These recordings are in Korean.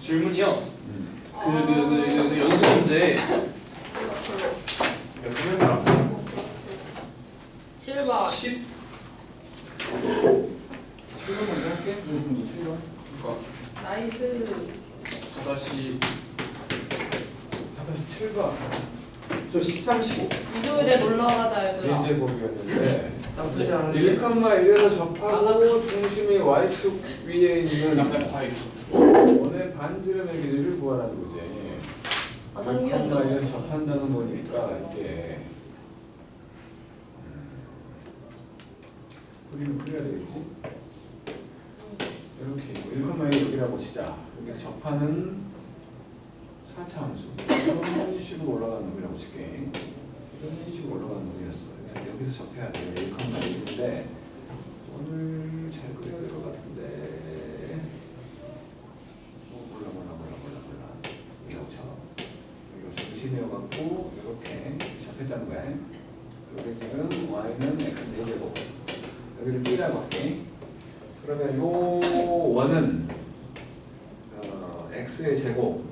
질문이요. 연습 문제. 몇 번이야? 7번 10. 7번 먼저 할게. 무슨 문제 7번? 그러니까 나이스 4다시 잠깐 7번. 저 13, 15. 일요일에 놀러 가자 얘들아. A제곱이었는데 나쁘지 않은데. 1,1에서 접하고 중심이 Y축 위에 있는 남자 과 있어. 원의 반지름의 길이를 구하라는 거지. 아, 상기한다. 1,1에서 접한다는 거니까 이게 그림을 그려야 되겠지? 이렇게 1,1 여기라고 치자. 여기 접하는 4차 함수. 이런 식으로 올라가는 놈이라고 칠게. 이런 식으로 올라가는 놈이었어. 그래서 여기서 접해야 돼. 1,1인데 오늘 잘 그려야 될 것 같은데. 몰라. 이라고 쳐. 이거 중심이어갖고 이렇게 접했다는 거야. 여기 지금 y는 x 4제곱. 여기를 b라고 할게. 그러면 요 원은 x의 제곱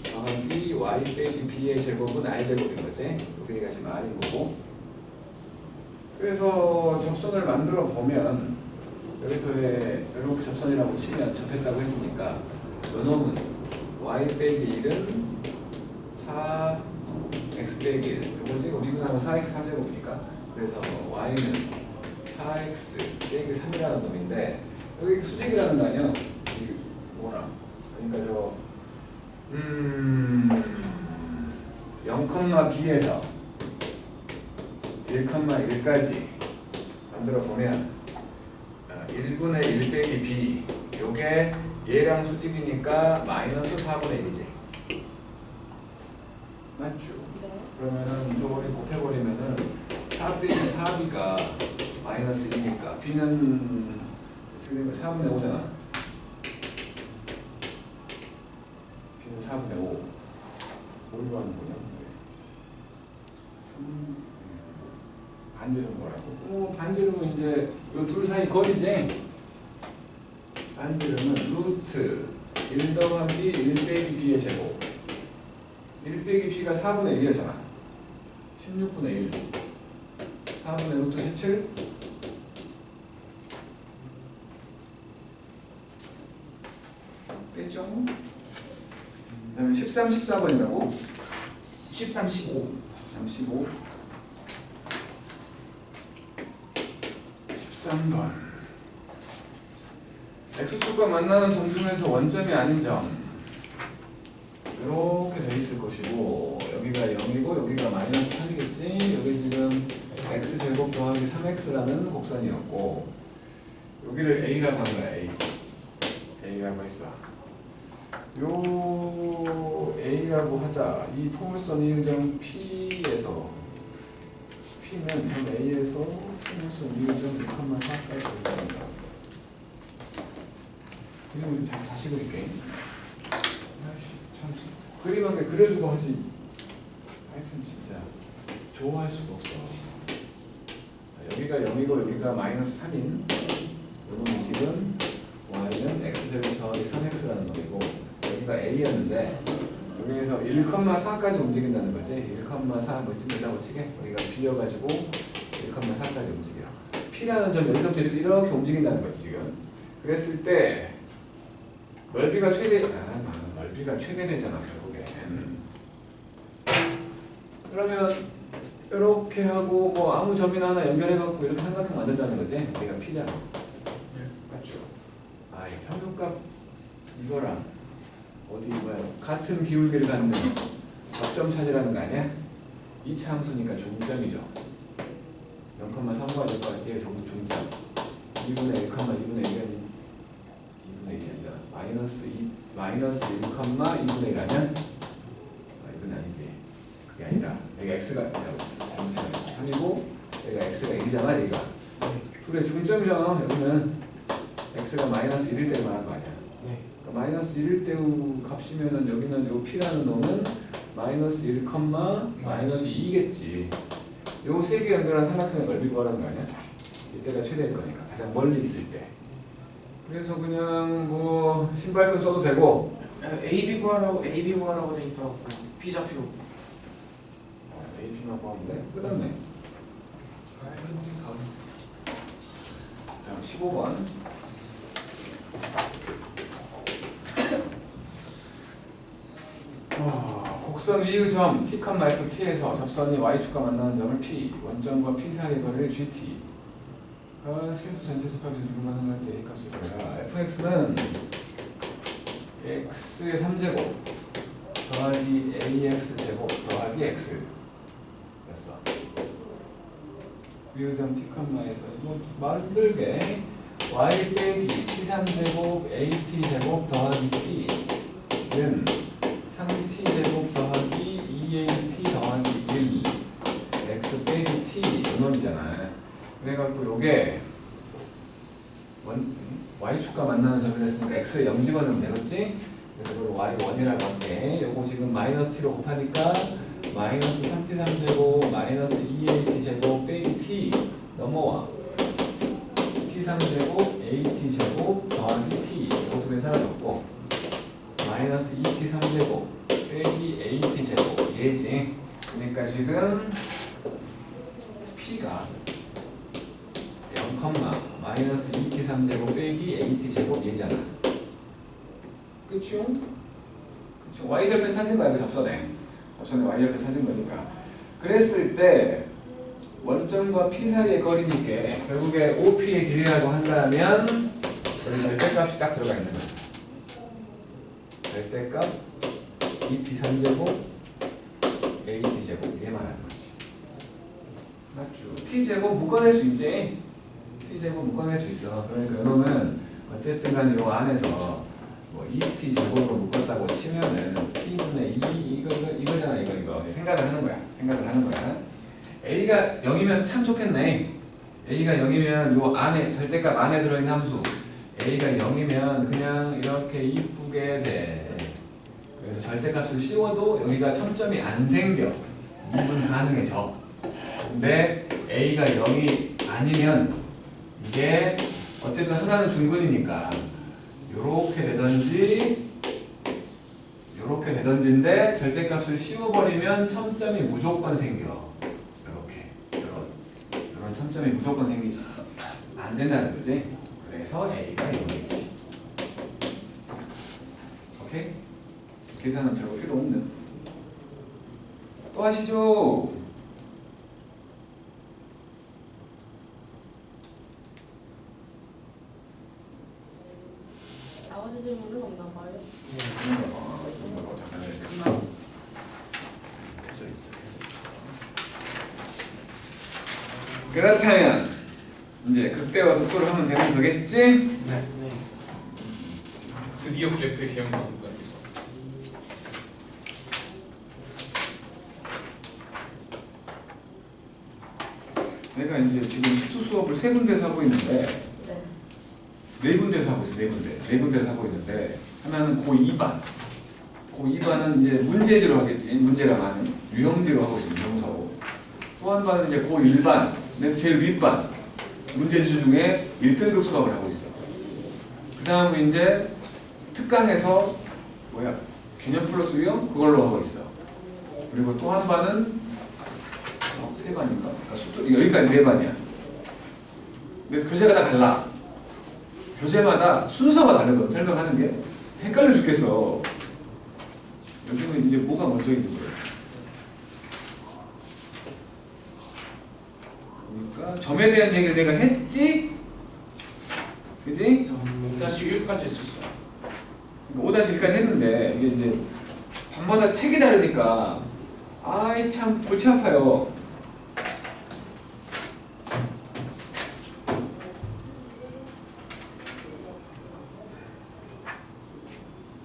더하기 y 빼기 b의 제곱은 i 제곱인 거지. 여기가 지금 r인 거고. 그래서 접선을 만들어 보면 여기서 이렇게 접선이라고 치면 접했다고 했으니까 요 놈은 y 빼기 1은 4 x 빼기 1 이거지. 미분하면 4x 3제곱이니까 그래서 y는 4x 빼기 3이라는 놈인데 여기 수직이라는 거 아니야? 이 뭐라? 그러니까 저 0,b에서 1,1까지 만들어 보면 1분의 1 빼기 b 요게 얘랑 수직이니까 마이너스 4분의 1이지. 맞죠? 네. 그러면은 저거를 곱해버리면은 4 빼기 4b가 마이너스 2니까 b는 틀리면 4분의 5잖아. b는 4분의 5. 뭘로 하는 거냐? 반지름 뭐라고? 반지름은 이제 요 둘 사이 거리지. 반지름은 루트 1 더하기 1 빼기 b의 제곱. 1 빼기 b가 4분의 1이었잖아. 16분의 1. 4분의 루트 17. 됐죠? 그 다음에 13, 14번이라고? 13, 15. 13, 15. 13번. X축과 만나는 점 중에서 원점이 아닌 점. 이렇게 돼 있을 것이고 여기가 0이고 여기가 마이너스 3이겠지. 여기 지금 x제곱 더하기 3x라는 곡선이었고 여기를 a라고 한 거야. a라고 했어. 요 a라고 하자. 이 포물선 이유점 p에서 p는 점 a에서 포물선 이유점 2,4까지 된다. 그림을 좀 다시 그릴게. 참 그림 한 개 그려주고 하지. 하여튼 진짜 좋아할 수가 없어. 자, 여기가 0이고 여기가 마이너스 3인 요놈이 지금 y는 x제곱 더하기 3x라는 놈이고 여기가 a였는데 여기에서 1,4까지 움직인다는 거지. 1,4 뭐 이쯤 치게 여기가 b여가지고 1,4까지 움직여. p라는 점 여기서부터 이렇게 움직인다는 거지 지금. 그랬을 때 넓이가 넓이가 최대되잖아 결국엔. 그러면 이렇게 하고 뭐 아무 점이나 하나 연결해갖고 이렇게 삼각형 만든다는 거지. 얘가 P잖아. 맞죠? 이 평균값 이거랑 어디 뭐야 같은 기울기를 갖는 접점 찾으라는 거 아니야? 2차 함수니까 중점이죠. 0,3과 이게 전부 중점. 2분의 1, 2분의 1은 마이너스 1, 2분의 1 하면 이건 아니지. 그게 아니라 여기가 x가 잘못 생각했어. 3이고 여기가 x가 1이잖아. 여기가 둘의 중점이잖아. 여기는 x가 마이너스 1일 때 말한 거 아니야. 네. 그러니까 마이너스 1일 때 값이면은 여기는 요 p라는 놈은 마이너스 1, 마이너스 2겠지. 요 세 개 연결한 삼각형의 넓이 구하라는 거 아니야? 이때가 최대일 거니까 가장 멀리 있을 때. 그래서 그냥 뭐 신발끈 써도 되고 AB 구하라고 돼 있어. P좌표. AP만 구하면 돼? 끝났네. 다음 15번. 곡선 위의 점 T, F, T에서 접선이 Y축과 만나는 점을 P, 원점과 P 사이의 거리를 GT가 실수 전체 집합에서 미분가능할 때 A 값을 구해라. fx는 x의 3제곱 더하기 ax 제곱 더하기 x 됐어. 위의 점 T, 에서 뭐 만들게 y 빼기 t3제곱 at 제곱 더하기 t는 3t제곱 더하기 2at 더하기 1 x 빼기 t 이놈이잖아. 그래갖고 요게 y축과 만나는 점이 됐으니까 x에 0 집어넣으면 되겠지? 그래서 그걸 y1이라고 할게. 요거 지금 마이너스 t로 곱하니까 마이너스 3t3제곱 마이너스 2at 제곱 빼기 t 넘어와 t3제곱 at 제곱 더하기 t 요거 두 개 사라졌고 마이너스 2t 3제곱 빼기 at 제곱 얘지. 그러니까 지금 p가 0, 마이너스 2t 3제곱 빼기 at 제곱 얘잖아. 그쵸? 그쵸? y절편 찾은 거야. 그 접선에 y절편 찾은 거니까. 그랬을 때 원점과 p 사이의 거리니까 결국에 OP의 길이라고 한다면 여기 절대값이 딱 들어가 있는 거죠. 절대값 2t 3제곱 at 제곱 얘 말하는 거지. 맞죠? t 제곱 묶어낼 수 있지. t 제곱 묶어낼 수 있어. 그러니까 이놈은 어쨌든 간에 요 안에서 뭐 2t 제곱으로 묶었다고 치면은 t분의 2 이거잖아. 이거 생각을 하는 거야. a가 0이면 참 좋겠네. a가 0이면 요 안에 절대값 안에 들어있는 함수 a가 0이면 그냥 이렇게 이쁘게 돼. 그래서 절대값을 씌워도 여기가 첨점이 안 생겨. 미분 가능해져. 근데 a가 0이 아니면 이게 어쨌든 하나는 중근이니까 요렇게 되던지인데 절대값을 씌워버리면 첨점이 무조건 생겨. 이런 첨점이 무조건 생기지. 안 된다는 거지. 그래서 a가 0이지. 오케이? 계산은 별거 필요 없는. 또 하시죠. 나머지 질문은 없나 봐요. 잠깐 끝나고 켜져 있어. 그렇다면 이제 극대와 극소를 하면 되는 거겠지? 네. 드디어 그래프의 개형 나온다. 내가 이제 지금 수투 수업을 3군데서 하고 있는데 네. 4군데서 하고 있어. 4군데서 하고 있는데 하나는 고2반 고2반은 이제 문제지로 하겠지. 문제랑 하는 유형지로 하고 있습니다. 유형사고. 또 한 반은 이제 고1반 그래서 제일 윗반 문제지 중에 1등급 수학을 하고 있어. 그 다음에 이제 특강에서 개념 플러스 유형 그걸로 하고 있어. 그리고 또 한 반은 3반인가? 여기까지 4반이야. 근데 교재가 다 달라. 교재마다 순서가 다르거든. 설명하는 게 헷갈려 죽겠어. 여기는 이제 뭐가 먼저 있는 거예요? 그러니까 점에 대한 얘기를 내가 했지? 그지? 5-1까지 했었어. 5-1까지 했는데 이게 이제 밤마다 책이 다르니까 아이 참 골치 아파요.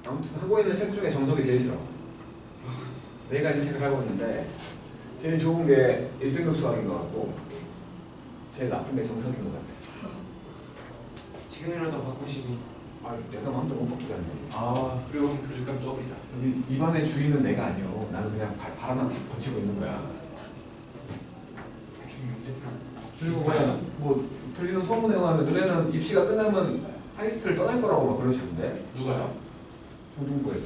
아무튼 하고 있는 책 중에 정석이 제일 싫어. 4가지 책을 하고 있는데 제일 좋은 게 1등급 수학인 것 같고 제일 나쁜 게 정석인 것 같아. 지금이라도 바꾸시니. 내가 마음대로 못 바꾸지 않네. 그리고 교직감 더블이다. 여기 입안의 주인은 내가 아니오. 나는 그냥 바람만 다 번치고 있는 거야. 그리고 뭐 틀리는 소문에 의하면 너네는 입시가 끝나면 하이스트를 떠날 거라고 막 그러시는데 누가요? 초중고에서.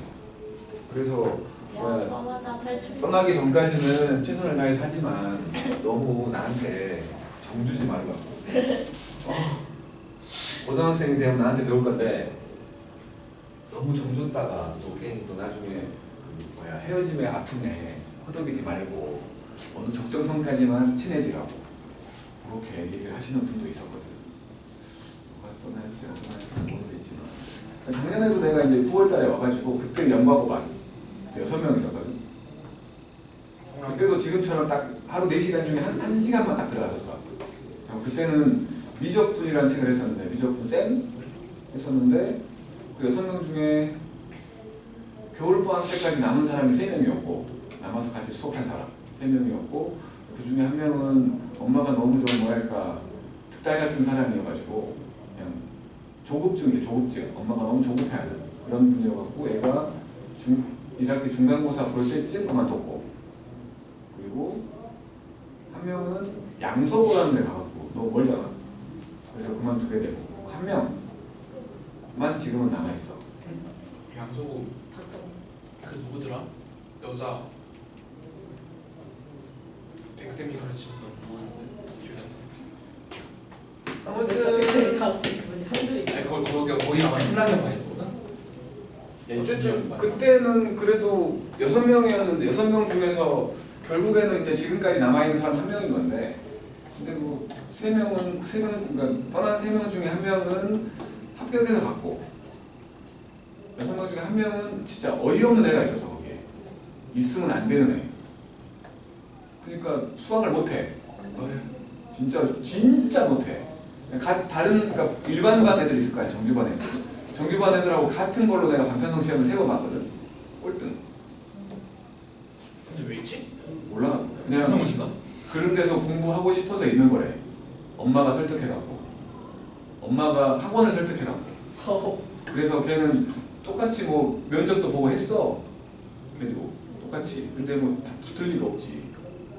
그래서 야 떠나자 탈출. 떠나기 전까지는 최선을 다해서 하지만 너무 나한테 정주지 말라고. 고등학생이 되면 나한테 배울 건데 너무 정줬다가 또 괜히 또 나중에 헤어짐의 아픔에 허덕이지 말고 어느 적정선까지만 친해지라고 그렇게 얘기를 하시는 분도 있었거든. 누가 떠날지 안 떠날지는 모르겠지만 작년에도 내가 이제 9월달에 와가지고 그때 연과고반 6명 있었거든. 그때도 지금처럼 딱 하루 4시간 중에 한 시간만 딱 들어갔었어. 그때는 미적분이라는 책을 했었는데 미적분 쌤 했었는데 그 6명 중에 겨울방학 때까지 남은 사람이 3명이었고 남아서 같이 수업한 사람 3명이었고 그 중에 한 명은 엄마가 너무 좀 뭐랄까 득달 같은 사람이어가지고 그냥 조급증이지 조급증. 엄마가 너무 조급해하는 그런 분이어갖고 얘가 1학기 중간고사 볼 때쯤 그만뒀고 그리고 한 명은 양서고라는 데 가갖고 너무 멀잖아. 그래서 그만두게 되고 한 명만 지금은 남아있어. 양소고 그 누구더라? 여자 백쌤이 가르치던 누구였는데 기억이 안 나. 아무튼 가르친 그분이 한둘이. 아니 거기 아마 신라면 반이거든. 어쨌든 그때는 그래도 6명이었는데 6명 중에서 결국에는 이제 지금까지 남아있는 사람 1명인 건데 근데 뭐 3명은 그러니까 떠난 3명 중에 1명은 합격해서 갔고 6명 중에 1명은 진짜 어이없는 애가 있었어. 거기에 있으면 안 되는 애. 그러니까 수학을 못해. 진짜 못해. 다른 그러니까 일반 반 애들 있을 거 아니야. 정규반 애들. 정규반 애들하고 같은 걸로 내가 반편성 시험을 3번 봤거든. 꼴등. 근데 왜 있지? 몰라. 그냥 상문인가? 그런 데서 공부하고 싶어서 있는 거래. 엄마가 설득해갖고. 엄마가 학원을 설득해갖고. 그래서 걔는 똑같이 뭐 면접도 보고 했어. 걔도 똑같이. 근데 뭐 다 붙을 리가 없지.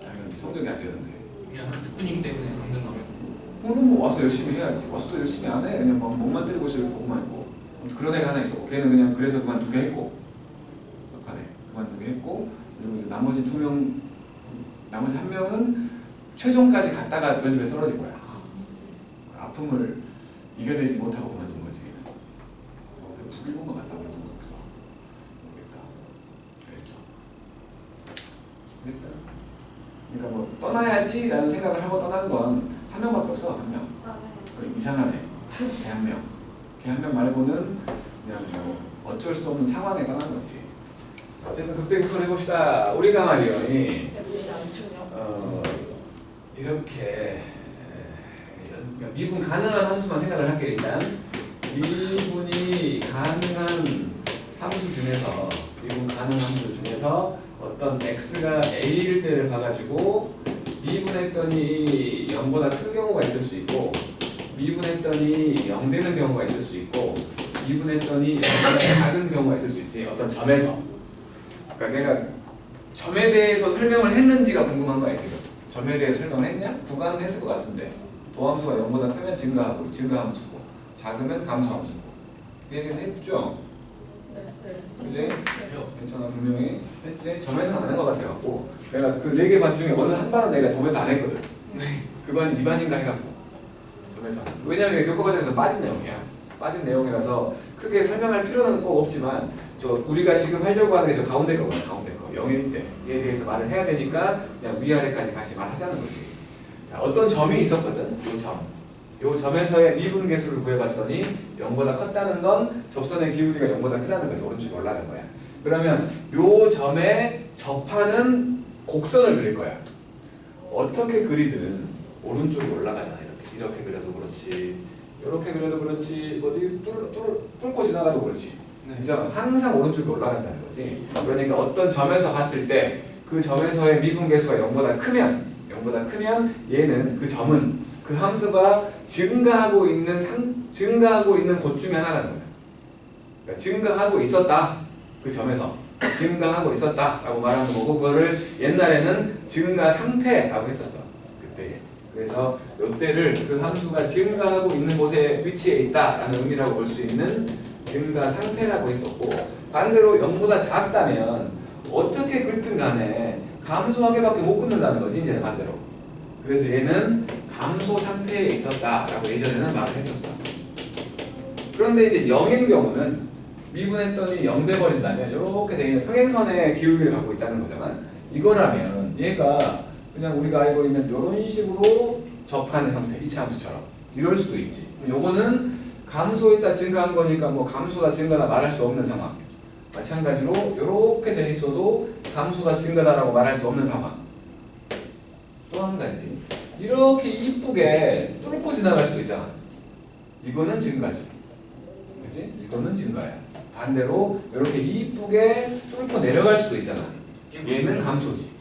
당연히 성적이 안 되는데. 그냥 학습 분위기 때문에 강등 나면. 오늘 뭐 와서 열심히 해야지. 와서 또 열심히 안 해. 그냥 막 몸만 때리고 있을 것만 있고. 그런 애가 하나 있었고. 걔는 그냥 그래서 그만두게 했고. 약간에 그만두게 했고. 그리고 이제 나머지 2명, 나머지 1명은 최종까지 갔다가 면접에 떨어진 거야. 아픔을 이겨내지 못하고 그만둔 거지. 북일본 것 같다고 했던 것 같기도 하고. 모르겠다. 그랬죠. 그랬어요. 그러니까 뭐 떠나야지라는 생각을 하고 떠난 건 1명밖에 없어. 1명. 그 이상한 애. 걔 1명. 걔 1명 말고는 그냥 뭐 어쩔 수 없는 상황에 떠난 거지. 자, 어쨌든 극대극소를 해봅시다. 우리가 말이요. 역시 양충형. 이렇게 그러니까 미분 가능한 함수만 생각을 할게. 일단 미분이 가능한 함수 중에서 미분 가능한 함수 중에서 어떤 x가 a일 때를 봐가지고 미분했더니 0보다 큰 경우가 있을 수 있고 미분했더니 0 되는 경우가 있을 수 있고 미분했더니 0보다 작은 경우가 있을 수 있지. 어떤 점에서. 그러니까 내가 점에 대해서 설명을 했는지가 궁금한 거야 지금. 점에 대해 설명을 했냐? 구간은 했을 것 같은데 도함수가 0보다 크면 증가하고 증가함수고 작으면 감소함수고 그 얘기는 했죠? 네. 그지? 괜찮아 분명히 했지? 점에서는 안 한 것 같아갖고 내가 그 4개 반 중에 어느 한 반은 내가 점에서 안 했거든. 그 반이 2반인가 해갖고 점에서. 왜냐면 교과과정에서 빠진 내용이야. 빠진 내용이라서 크게 설명할 필요는 꼭 없지만 저 우리가 지금 하려고 하는 게 저 가운데 거거든. 가운데 거 0일 때에 대해서 말을 해야 되니까 그냥 위아래까지 같이 말하자는 거지. 자, 어떤 점이 있었거든. 요 점에서의 미분 계수를 구해봤더니 0보다 컸다는 건 접선의 기울기가 0보다 크다는 거지. 오른쪽에 올라간 거야. 그러면 요 점에 접하는 곡선을 그릴 거야. 어떻게 그리든 오른쪽이 올라가잖아. 이렇게 그려도 그렇지. 이렇게 그려도 그렇지. 어디 뚫고 지나가도 그렇지. 그죠? 항상 오른쪽이 올라간다는 거지. 그러니까 어떤 점에서 봤을 때 그 점에서의 미분 계수가 0보다 크면 얘는 그 점은 그 함수가 증가하고 있는 곳 중에 하나라는 거야. 그러니까 증가하고 있었다. 그 점에서 증가하고 있었다라고 말하는 거고 그거를 옛날에는 증가 상태라고 했었어. 그때 그래서 이때를 그 함수가 증가하고 있는 곳에 위치해 있다라는 의미라고 볼 수 있는 증가 상태라고 했었고, 반대로 0보다 작다면 어떻게 긋든 간에 감소하게밖에 못 긋는다는 거지, 이제 반대로. 그래서 얘는 감소 상태에 있었다라고 예전에는 말을 했었어. 그런데 이제 0인 경우는 미분했더니 0 돼버린다면 이렇게 돼 있는 평행선의 기울기를 갖고 있다는 거잖아. 이거라면 얘가 그냥 우리가 알고 있는 이런 식으로 접하는 형태, 이차함수처럼 이럴 수도 있지. 요거는 감소했다 증가한 거니까 뭐 감소다 증가다 말할 수 없는 상황. 마찬가지로 이렇게 돼 있어도 감소다 증가다라고 말할 수 없는 상황. 또 한 가지, 이렇게 이쁘게 뚫고 지나갈 수도 있잖아. 이거는 증가지, 그렇지? 이거는 증가야. 반대로 이렇게 이쁘게 뚫고 내려갈 수도 있잖아. 얘는 감소지.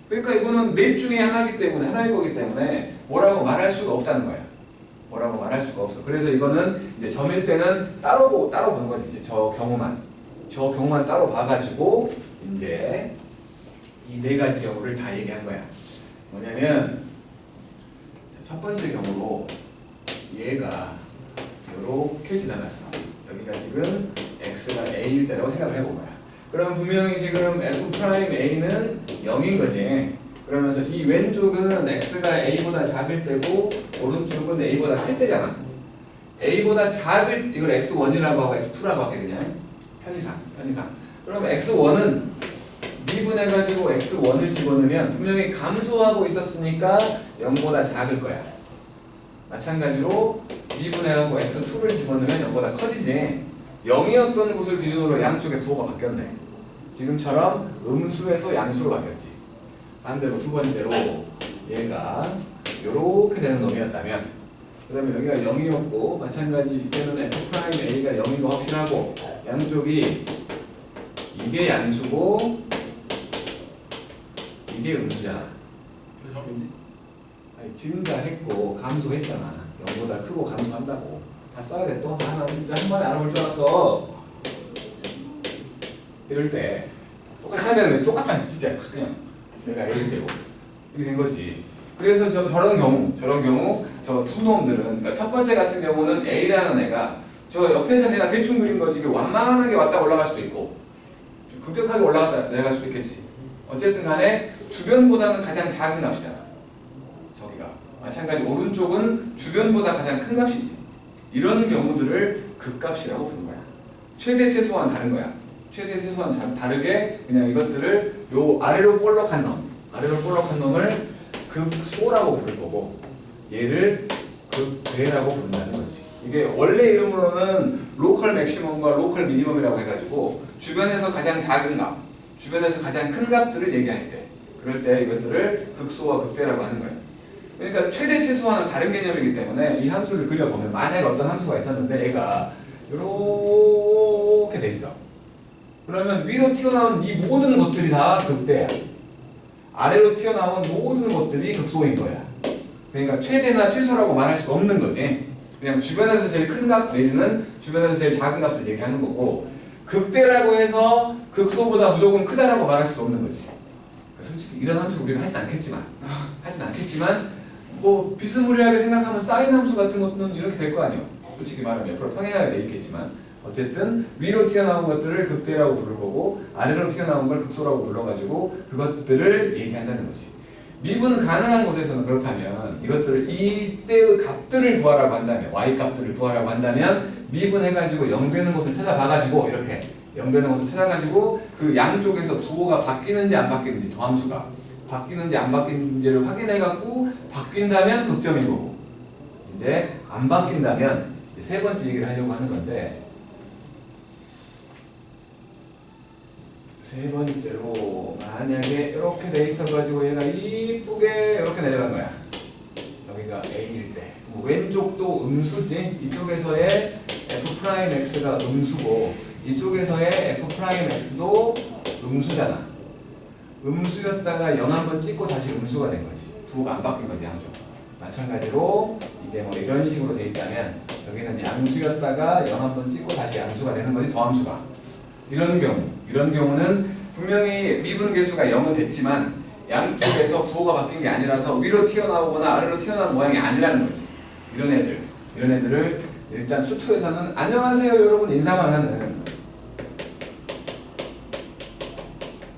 그러니까 이거는 넷 중에 하나이기 때문에, 하나일 거기 때문에 뭐라고 말할 수가 없다는 거야. 뭐라고 말할 수가 없어. 그래서 이거는 이제 점일 때는 따로 보는 거지. 이제 저 경우만 따로 봐가지고 이제 이 네 가지 경우를 다 얘기한 거야. 뭐냐면 첫 번째 경우로 얘가 이렇게 지나갔어. 여기가 지금 x가 a일 때라고 생각을 해본 거야. 그럼 분명히 지금 f'a는 0인 거지. 그러면서 이 왼쪽은 x가 a보다 작을 때고 오른쪽은 a보다 클 때잖아. a보다 작을, 이걸 x1이라고 하고 x2라고 하게 그냥 편의상. 그럼 x1은 미분해가지고 x1을 집어넣으면 분명히 감소하고 있었으니까 0보다 작을 거야. 마찬가지로 미분해가지고 x2를 집어넣으면 0보다 커지지. 0이었던 곳을 기준으로 양쪽에 부호가 바뀌었네. 지금처럼 음수에서 양수로 바뀌었지. 반대로 두 번째로 얘가 이렇게 되는 놈이었다면, 그 다음에 여기가 0이었고 마찬가지 이때는 f'a가 0인 거 확실하고 양쪽이 이게 양수고 이게 음수잖아. 그죠? 아니, 증가했고 감소했잖아. 0보다 크고 감소한다고 다 써야 돼. 또 하나 진짜 한 번에 알아볼 줄 알았어. 이럴 때 똑같이 해야 되는데 똑같아 진짜. 그냥 내가 A를 되고 이렇게 된 거지. 그래서 저런 경우 저 두 놈들은, 그러니까 첫 번째 같은 경우는 A라는 애가 저 옆에 있는 애가 대충 그린 거지. 이게 완만하게 왔다 올라갈 수도 있고 좀 급격하게 올라갔다 내려갈 수도 있겠지. 어쨌든 간에 주변보다는 가장 작은 값이잖아. 저기가. 마찬가지 오른쪽은 주변보다 가장 큰 값이지. 이런 경우들을 극값이라고 부르는 거야. 최대 최소한 다른 거야. 최대 최소한 다르게 그냥 이것들을 요 아래로 볼록한 놈을 극소라고 부를 거고 얘를 극대라고 부른다는 거지. 이게 원래 이름으로는 로컬 맥시멈과 로컬 미니멈이라고 해가지고 주변에서 가장 작은 값, 주변에서 가장 큰 값들을 얘기할 때, 그럴 때 이것들을 극소와 극대라고 하는 거예요. 그러니까 최대 최소한은 다른 개념이기 때문에 이 함수를 그려보면 만약에 어떤 함수가 있었는데 얘가 이렇게 돼 있어. 그러면 위로 튀어나온 이 모든 것들이 다 극대야. 아래로 튀어나온 모든 것들이 극소인 거야. 그러니까 최대나 최소라고 말할 수 없는 거지. 그냥 주변에서 제일 큰 값 내지는 주변에서 제일 작은 값을 얘기하는 거고, 극대라고 해서 극소보다 무조건 크다라고 말할 수도 없는 거지. 솔직히 이런 함수를 우리가 하진 않겠지만 뭐 비스무리하게 생각하면 사인 함수 같은 것은 이렇게 될 거 아니에요. 솔직히 말하면 옆으로 평행하게 돼 있겠지만 어쨌든 위로 튀어나온 것들을 극대라고 부를 거고 아래로 튀어나온 걸 극소라고 불러가지고 그것들을 얘기한다는 거지. 미분 가능한 곳에서는 그렇다면 이것들을 이때의 값들을 구하라고 한다면, y 값들을 구하라고 한다면 미분해가지고 0 되는 곳을 찾아봐가지고 이렇게 0 되는 곳을 찾아가지고 그 양쪽에서 부호가 바뀌는지 안 바뀌는지, 더함수가 바뀌는지 안 바뀌는지를 확인해갖고 바뀐다면 극점인 거고, 이제 안 바뀐다면 세 번째 얘기를 하려고 하는 건데, 세 번째로 만약에 이렇게 돼 있어가지고 얘가 이쁘게 이렇게 내려간 거야. 여기가 A일 때 왼쪽도 음수지. 이쪽에서의 F'X가 음수고 이쪽에서의 F'X도 음수잖아. 음수였다가 0 한번 찍고 다시 음수가 된 거지. 부호가 안 바뀐 거지, 양쪽. 마찬가지로 이게 뭐 이런 식으로 돼 있다면 여기는 양수였다가 0 한번 찍고 다시 양수가 되는 거지, 더함수가. 이런 경우는 분명히 미분 계수가 0은 됐지만 양쪽에서 부호가 바뀐 게 아니라서 위로 튀어나오거나 아래로 튀어나오는 모양이 아니라는 거지. 이런 애들을 일단 수투에서는 안녕하세요 여러분 인사만 하는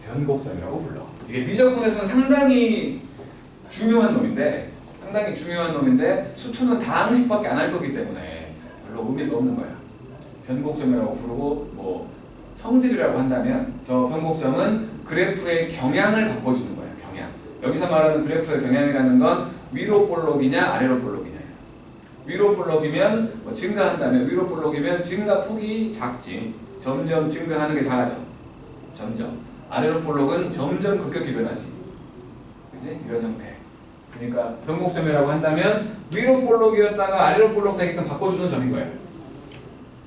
변곡점이라고 불러. 이게 미적분에서는 상당히 중요한 놈인데 수투는 다항식밖에 안 할 거기 때문에 별로 의미가 없는 거야. 변곡점이라고 부르고 뭐 성질이라고 한다면 저 변곡점은 그래프의 경향을 바꿔주는 거야. 경향. 여기서 말하는 그래프의 경향이라는 건 위로 볼록이냐 아래로 볼록이냐. 위로 볼록이면 뭐 증가한다면 위로 볼록이면 증가 폭이 작지. 점점 증가하는 게 작아져. 점점. 아래로 볼록은 점점 급격히 변하지. 그지? 이런 형태. 그러니까 변곡점이라고 한다면 위로 볼록이었다가 아래로 볼록 되게끔 바꿔주는 점인 거야.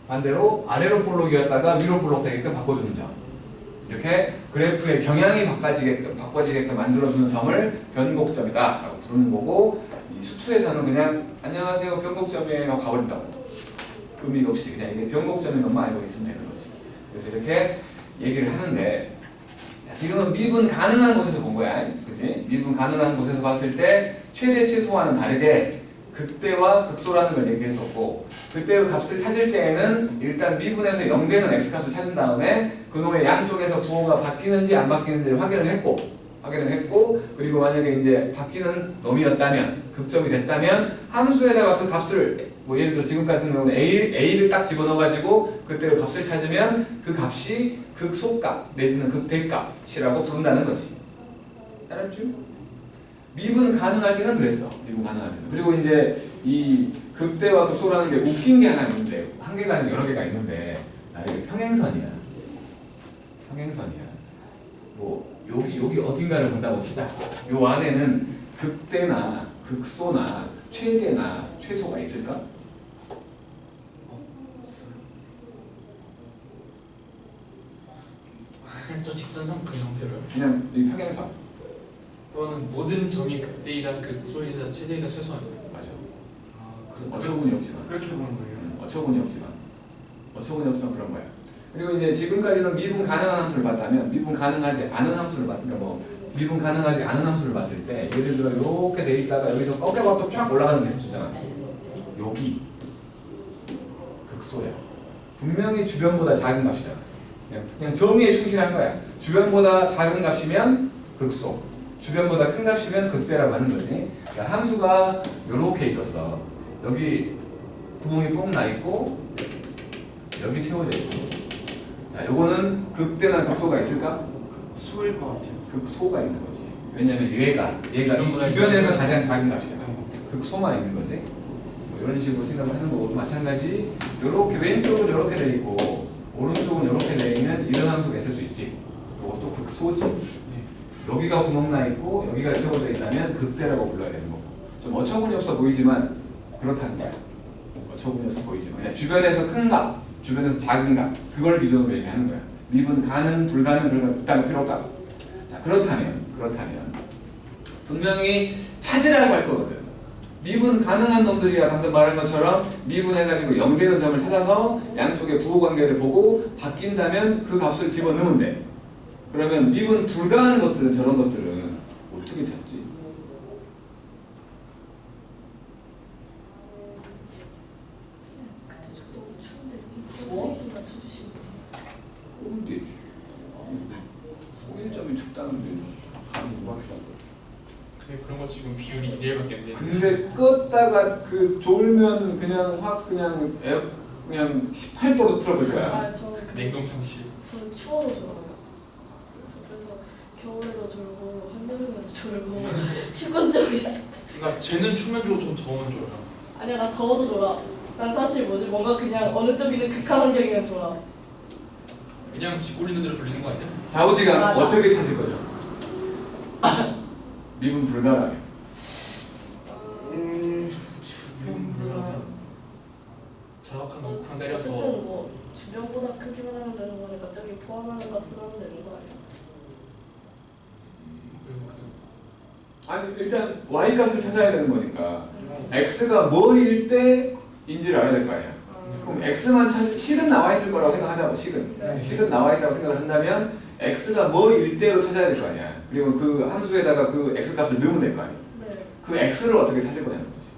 반대로 아래로 볼록이었다가 위로 볼록 되게끔 바꿔주는 점. 이렇게 그래프의 경향이 바꿔지게끔 만들어주는 점을 변곡점이다 라고 부르는 거고, 이 수투에서는 그냥 안녕하세요 변곡점이에요 하고 가버린다고. 의미가 없이 그냥 이게 변곡점인 것만 알고 있으면 되는 거지. 그래서 이렇게 얘기를 하는데, 자, 지금은 미분 가능한 곳에서 본 거야. 그치? 미분 가능한 곳에서 봤을 때 최대 최소와는 다르게 극대와 극소라는 걸 얘기했었고, 그때의 값을 찾을 때에는 일단 미분에서 0되는 x값을 찾은 다음에 그놈의 양쪽에서 부호가 바뀌는지 안 바뀌는지를 확인을 했고, 그리고 만약에 이제 바뀌는 놈이었다면, 극점이 됐다면 함수에다가 그 값을 뭐 예를 들어 지금 같은 경우는 a를 딱 집어넣어가지고 그때의 값을 찾으면 그 값이 극소값 내지는 극대값이라고 부른다는 거지. 알았죠? 미분 가능할 때는 그랬어. 미분 가능할 때는. 그리고 이제 이 극대와 극소라는 게 웃긴 게 하나 있는데, 한 개가 아니라 여러 개가 있는데, 자, 이게 평행선이야. 뭐 여기 어딘가를 본다고 치자. 요 안에는 극대나 극소나 최대나 최소가 있을까? 저 직선상 그 형태로요. 그냥 이 평행선. 그거는 모든 점이 극대이다, 극소이다, 최대이다, 최소 아니에요? 맞아. 아, 어처구니 없지만. 그렇게 보는 거예요. 어처구니 없지만 그런 거야. 그리고 이제 지금까지는 미분 가능한 함수를 봤다면, 미분 가능하지 않은 함수를 봤을 때, 예를 들어 이렇게 돼 있다가 여기서 꺾여갖고 쫙 올라가는 게 있었잖아. 여기 극소야. 분명히 주변보다 작은 값이잖아. 그냥 정의에 충실한 거야. 주변보다 작은 값이면 극소, 주변보다 큰 값이면 극대라고 하는 거지. 자, 함수가 이렇게 있었어. 여기 구멍이 뽕 나 있고 여기 채워져 있어. 자, 요거는 극대나 극소가 있을까? 수일 것 같아요. 극소가 있는 거지. 왜냐면 얘가 이 주변보다 주변에서 가장 작은 값이잖아. 네. 극소만 있는 거지. 뭐 이런 식으로 생각을 하는 거고, 마찬가지 요렇게 왼쪽은 이렇게 돼 있고 오른쪽은 이렇게 돼 있는 이런 함수가 있을 수 있지. 이것도 극소지. 여기가 구멍 나 있고 여기가 채워져 있다면 극대라고 불러야 되는 거고. 좀 어처구니 없어 보이지만 그렇다는 거야. 어처구니 없어 보이지만 그냥 주변에서 큰 값, 주변에서 작은 값, 그걸 기준으로 얘기하는 거야. 미분 가능, 불가능 그런 거 따로 필요 없다. 자, 그렇다면 분명히 찾으라고 할 거거든. 미분 가능한 놈들이야. 방금 말한 것처럼 미분해가지고 0되는 점을 찾아서 양쪽의 부호 관계를 보고 바뀐다면 그 값을 집어넣으면 돼. 그러면 미분 불가한 것들은, 저런 것들은 어떻게 찾지? 그때 저 너무 추운데 선생님 좀 맞춰주시면. 근데 1점이 춥다는데 감이 누가 필요한 그런 거 지금 비율이 2대1밖에 안 되는데. 근데 껐다가 그 졸면 그냥 확 그냥 18도로 틀어볼 거야. 아, 저는 냉동 참치. 저는 추워도 좋아요. 그래서 겨울에도 졸고 한여름에도 졸고 습관 적이 있어. 그러니까 쟤는 추면 좋고 전 더우면 좋아요. 아니야, 나 더워도 졸아. 난 사실 뭔가 그냥 어느 쪽이든 극한 환경이면 졸아. 그냥 쥐 꼴리는 대로 돌리는 거 아니야? 좌우지간 맞아. 어떻게 찾을 거죠? 미분 불가라면. 주변 불가면 정확한 옥황 때려서. 어쨌든 뭐 주변보다 크기만 하면 되는 거니까 저기 포함하는 값을 하면 되는 거 아니야? 아니 일단 y 값을 찾아야 되는 거니까 x가 뭐일 때인지를 알아야 될 거 아니야. 그럼 x만 식은 나와 있을 거라고 생각하자고. 식은. 네. 식은 나와 있다고 생각을 한다면 x가 뭐일 대로 찾아야 될 거 아니야. 그리고 그 함수에다가 그 x 값을 넣으면 될 거 아니야. 네. 그 x를 어떻게 찾을 거냐는 거지.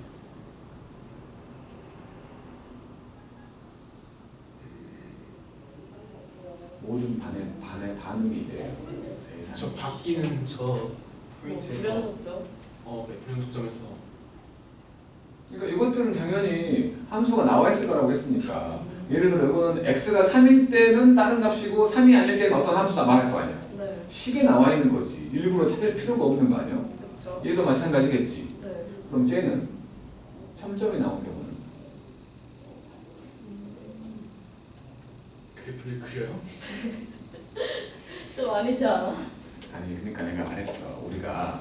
모든 반의 반응이 이래요. 세상에. 저 바뀌는 저 뭐 포인트에서 불연속점. 불연속점에서 그러니까 이것들은 당연히 함수가 나와 있을 거라고 했으니까. 예를 들어 이거는 x가 3일 때는 다른 값이고 3이 아닐 때는 어떤 함수다 말할 거 아니야. 네. 식에 나와 있는 거지. 일부러 찾을 필요가 없는 거 아니야. 그렇죠. 얘도 마찬가지겠지. 네. 그럼 쟤는 첨점이 나온 경우는 그래프를 그려요? 좀 아니지 않아? 아니 그러니까 내가 말했어. 우리가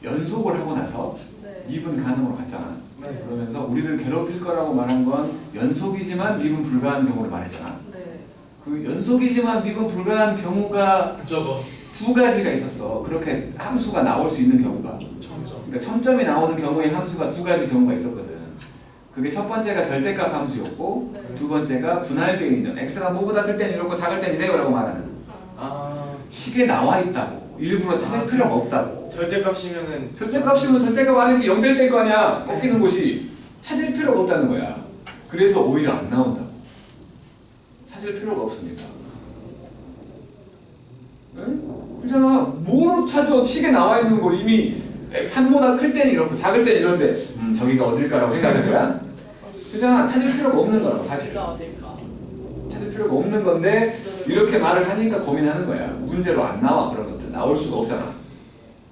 연속을 하고 나서 네. 미분 가능으로 갔잖아. 네. 그러면서 우리를 괴롭힐 거라고 말한 건 연속이지만 미분 불가한 경우를 말했잖아. 네. 그 연속이지만 미분 불가한 경우가 저거 두 가지가 있었어. 그렇게 함수가 나올 수 있는 경우가. 점점. 그러니까 첨점이 나오는 경우의 함수가 두 가지 경우가 있었거든. 그게 첫 번째가 절대값 함수였고 네. 두 번째가 분할되어 있는 x가 뭐보다 클 땐 이렇고 작을 땐 이래요 라고 말하는 아 식에 나와 있다고. 일부러 찾을 필요가 없다고. 절대값이면은 절대값이면 절대값 안에 이렇게 연결될 거 아니야. 꺾이는 곳이. 찾을 필요가 없다는 거야. 그래서 오히려 안 나온다고. 찾을 필요가 없으니까. 응? 그렇잖아. 뭐로 찾아? 식에 나와 있는 거 이미 3보다 클 때는 이렇고 작을 때는 이런데 저기가 어딜까라고 생각할 거야? 그렇잖아. 찾을 필요가 없는 거라고 사실. 어디가 어딜까? 찾을 필요가 없는 건데 이렇게 말을 하니까 고민하는 거야. 문제로 안 나와. 그런 것들 나올 수가 없잖아.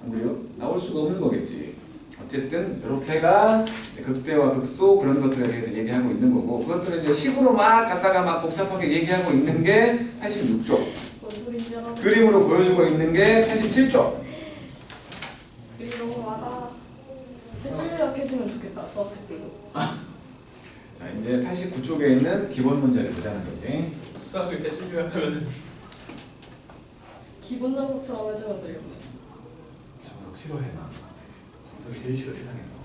안 그래요? 나올 수가 없는 거겠지. 어쨌든 이렇게가 극대와 극소 그런 것들에 대해서 얘기하고 있는 거고 그것들은 이제 식으로 막 갖다가 막 복잡하게 얘기하고 있는 게 86쪽. 뭔 소리인지 알아? 그림으로 보여주고 있는 게 87쪽. 그림 너무 많아. 세 줄 요약 해주면 좋겠다. 수학 책들도. 자 이제 89쪽에 있는 기본 문제를 보자는 거지. 수학을 대충 요약하면은 기본 단속처럼 해주면 되겠네. 정석 싫어해 나. 정석 제일 싫어 세상에서.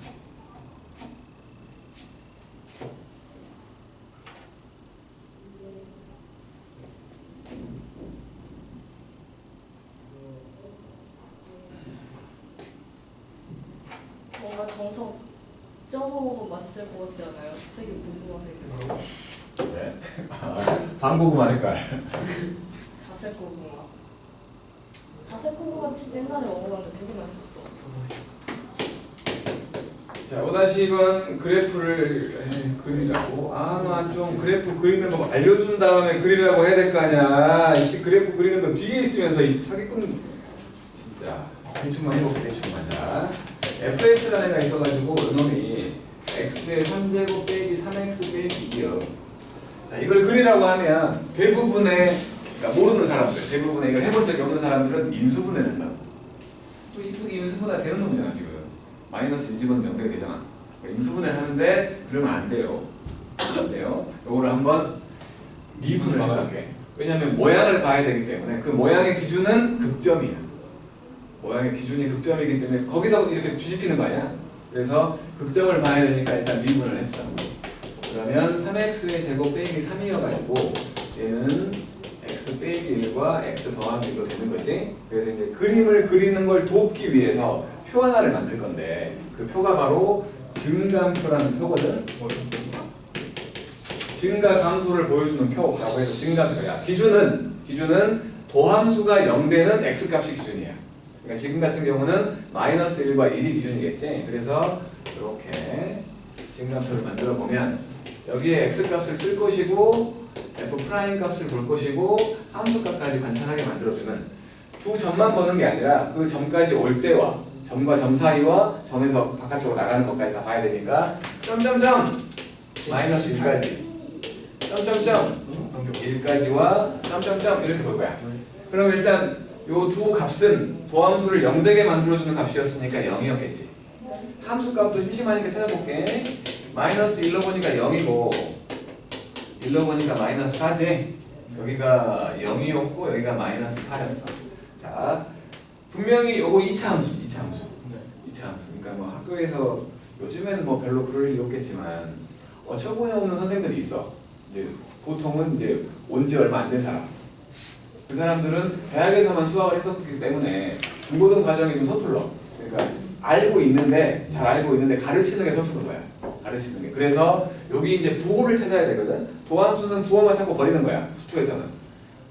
뭔가 정석 쪄서 먹으면 맛있을 것 같지 않아요? 색이 고구마 색이. 왜? 방고구마 색깔. 자색 고구마. 자색 고구마 칩 옛날에 먹어봤는데 되게 맛있었어. 자, 5-1번 그래프를 그리라고. 아, 나 좀 그래프 그리는 거 알려준 다음에 그리라고 해야 될 거 아니야. 이 그래프 그리는 거 뒤에 있으면서 이 사기꾼 진짜 대충만 해볼게 대충만. 자, fx라는 애가 있어가지고 이놈이 x의 3제곱 빼기 3x 빼기 2요. 자, 이걸 그리라고 하면 대부분의 그러니까 모르는 사람들, 대부분의 이걸 해본 적이 없는 사람들은 인수분해를 한다고. 또 이쁘게 인수분해가 되는 놈이잖아 지금. 마이너스 1집은 명백히 되잖아. 인수분해를 하는데 그러면 안 돼요. 안 돼요. 요거를 한번 미분을 해볼게. 왜냐하면 모양을 봐야 되기 때문에 그 모양의 기준은 극점이야. 모양의 기준이 극점이기 때문에 거기서 이렇게 뒤집히는 거 아니야? 그래서 극점을 봐야 되니까 일단 미분을 했어. 그러면 3x의 제곱 빼기 3이어가지고 얘는 x 빼기 1과 x 더하기 1로 되는 거지. 그래서 이제 그림을 그리는 걸 돕기 위해서 표 하나를 만들 건데 그 표가 바로 증감표라는 표거든. 증가 감소를 보여주는 표라고 해서 증감표야. 기준은 도함수가 0되는 x 값이 기준이야. 그러니까 지금 같은 경우는 마이너스 1과 1이 기준이겠지. 그래서 이렇게 증감표를 만들어 보면 여기에 x 값을 쓸 것이고 f 프라임 값을 볼 것이고 함수 값까지 관찰하게 만들어주는 두 점만 보는 게 아니라 그 점까지 올 때와 점과 점 사이와 점에서 바깥쪽으로 나가는 것까지 다 봐야 되니까 점점점 마이너스 1까지 점점점 1까지와 점점점 이렇게 볼 거야. 그럼 일단 요 두 값은 도함수를 0되게 만들어주는 값이었으니까 0이었겠지. 함수 값도 심심하니까 찾아볼게. 마이너스 1로 보니까 0이고 1로 보니까 마이너스 4지. 여기가 0이었고 여기가 마이너스 4였어. 자, 분명히 요거 2차 함수지. 2차 함수. 2차 함수. 그러니까 뭐 학교에서 요즘에는 뭐 별로 그럴 일 없겠지만 어처구니 없는 선생들이 있어. 이제 보통은 이제 온 지 얼마 안 된 사람. 그 사람들은 대학에서만 수학을 했었기 때문에 중고등 과정이 좀 서툴러. 그러니까 알고 있는데 잘 알고 있는데 가르치는 게 서투른 거야. 가르치는 게. 그래서 여기 이제 부호를 찾아야 되거든. 도함수는 부호만 찾고 버리는 거야. 수투에서는.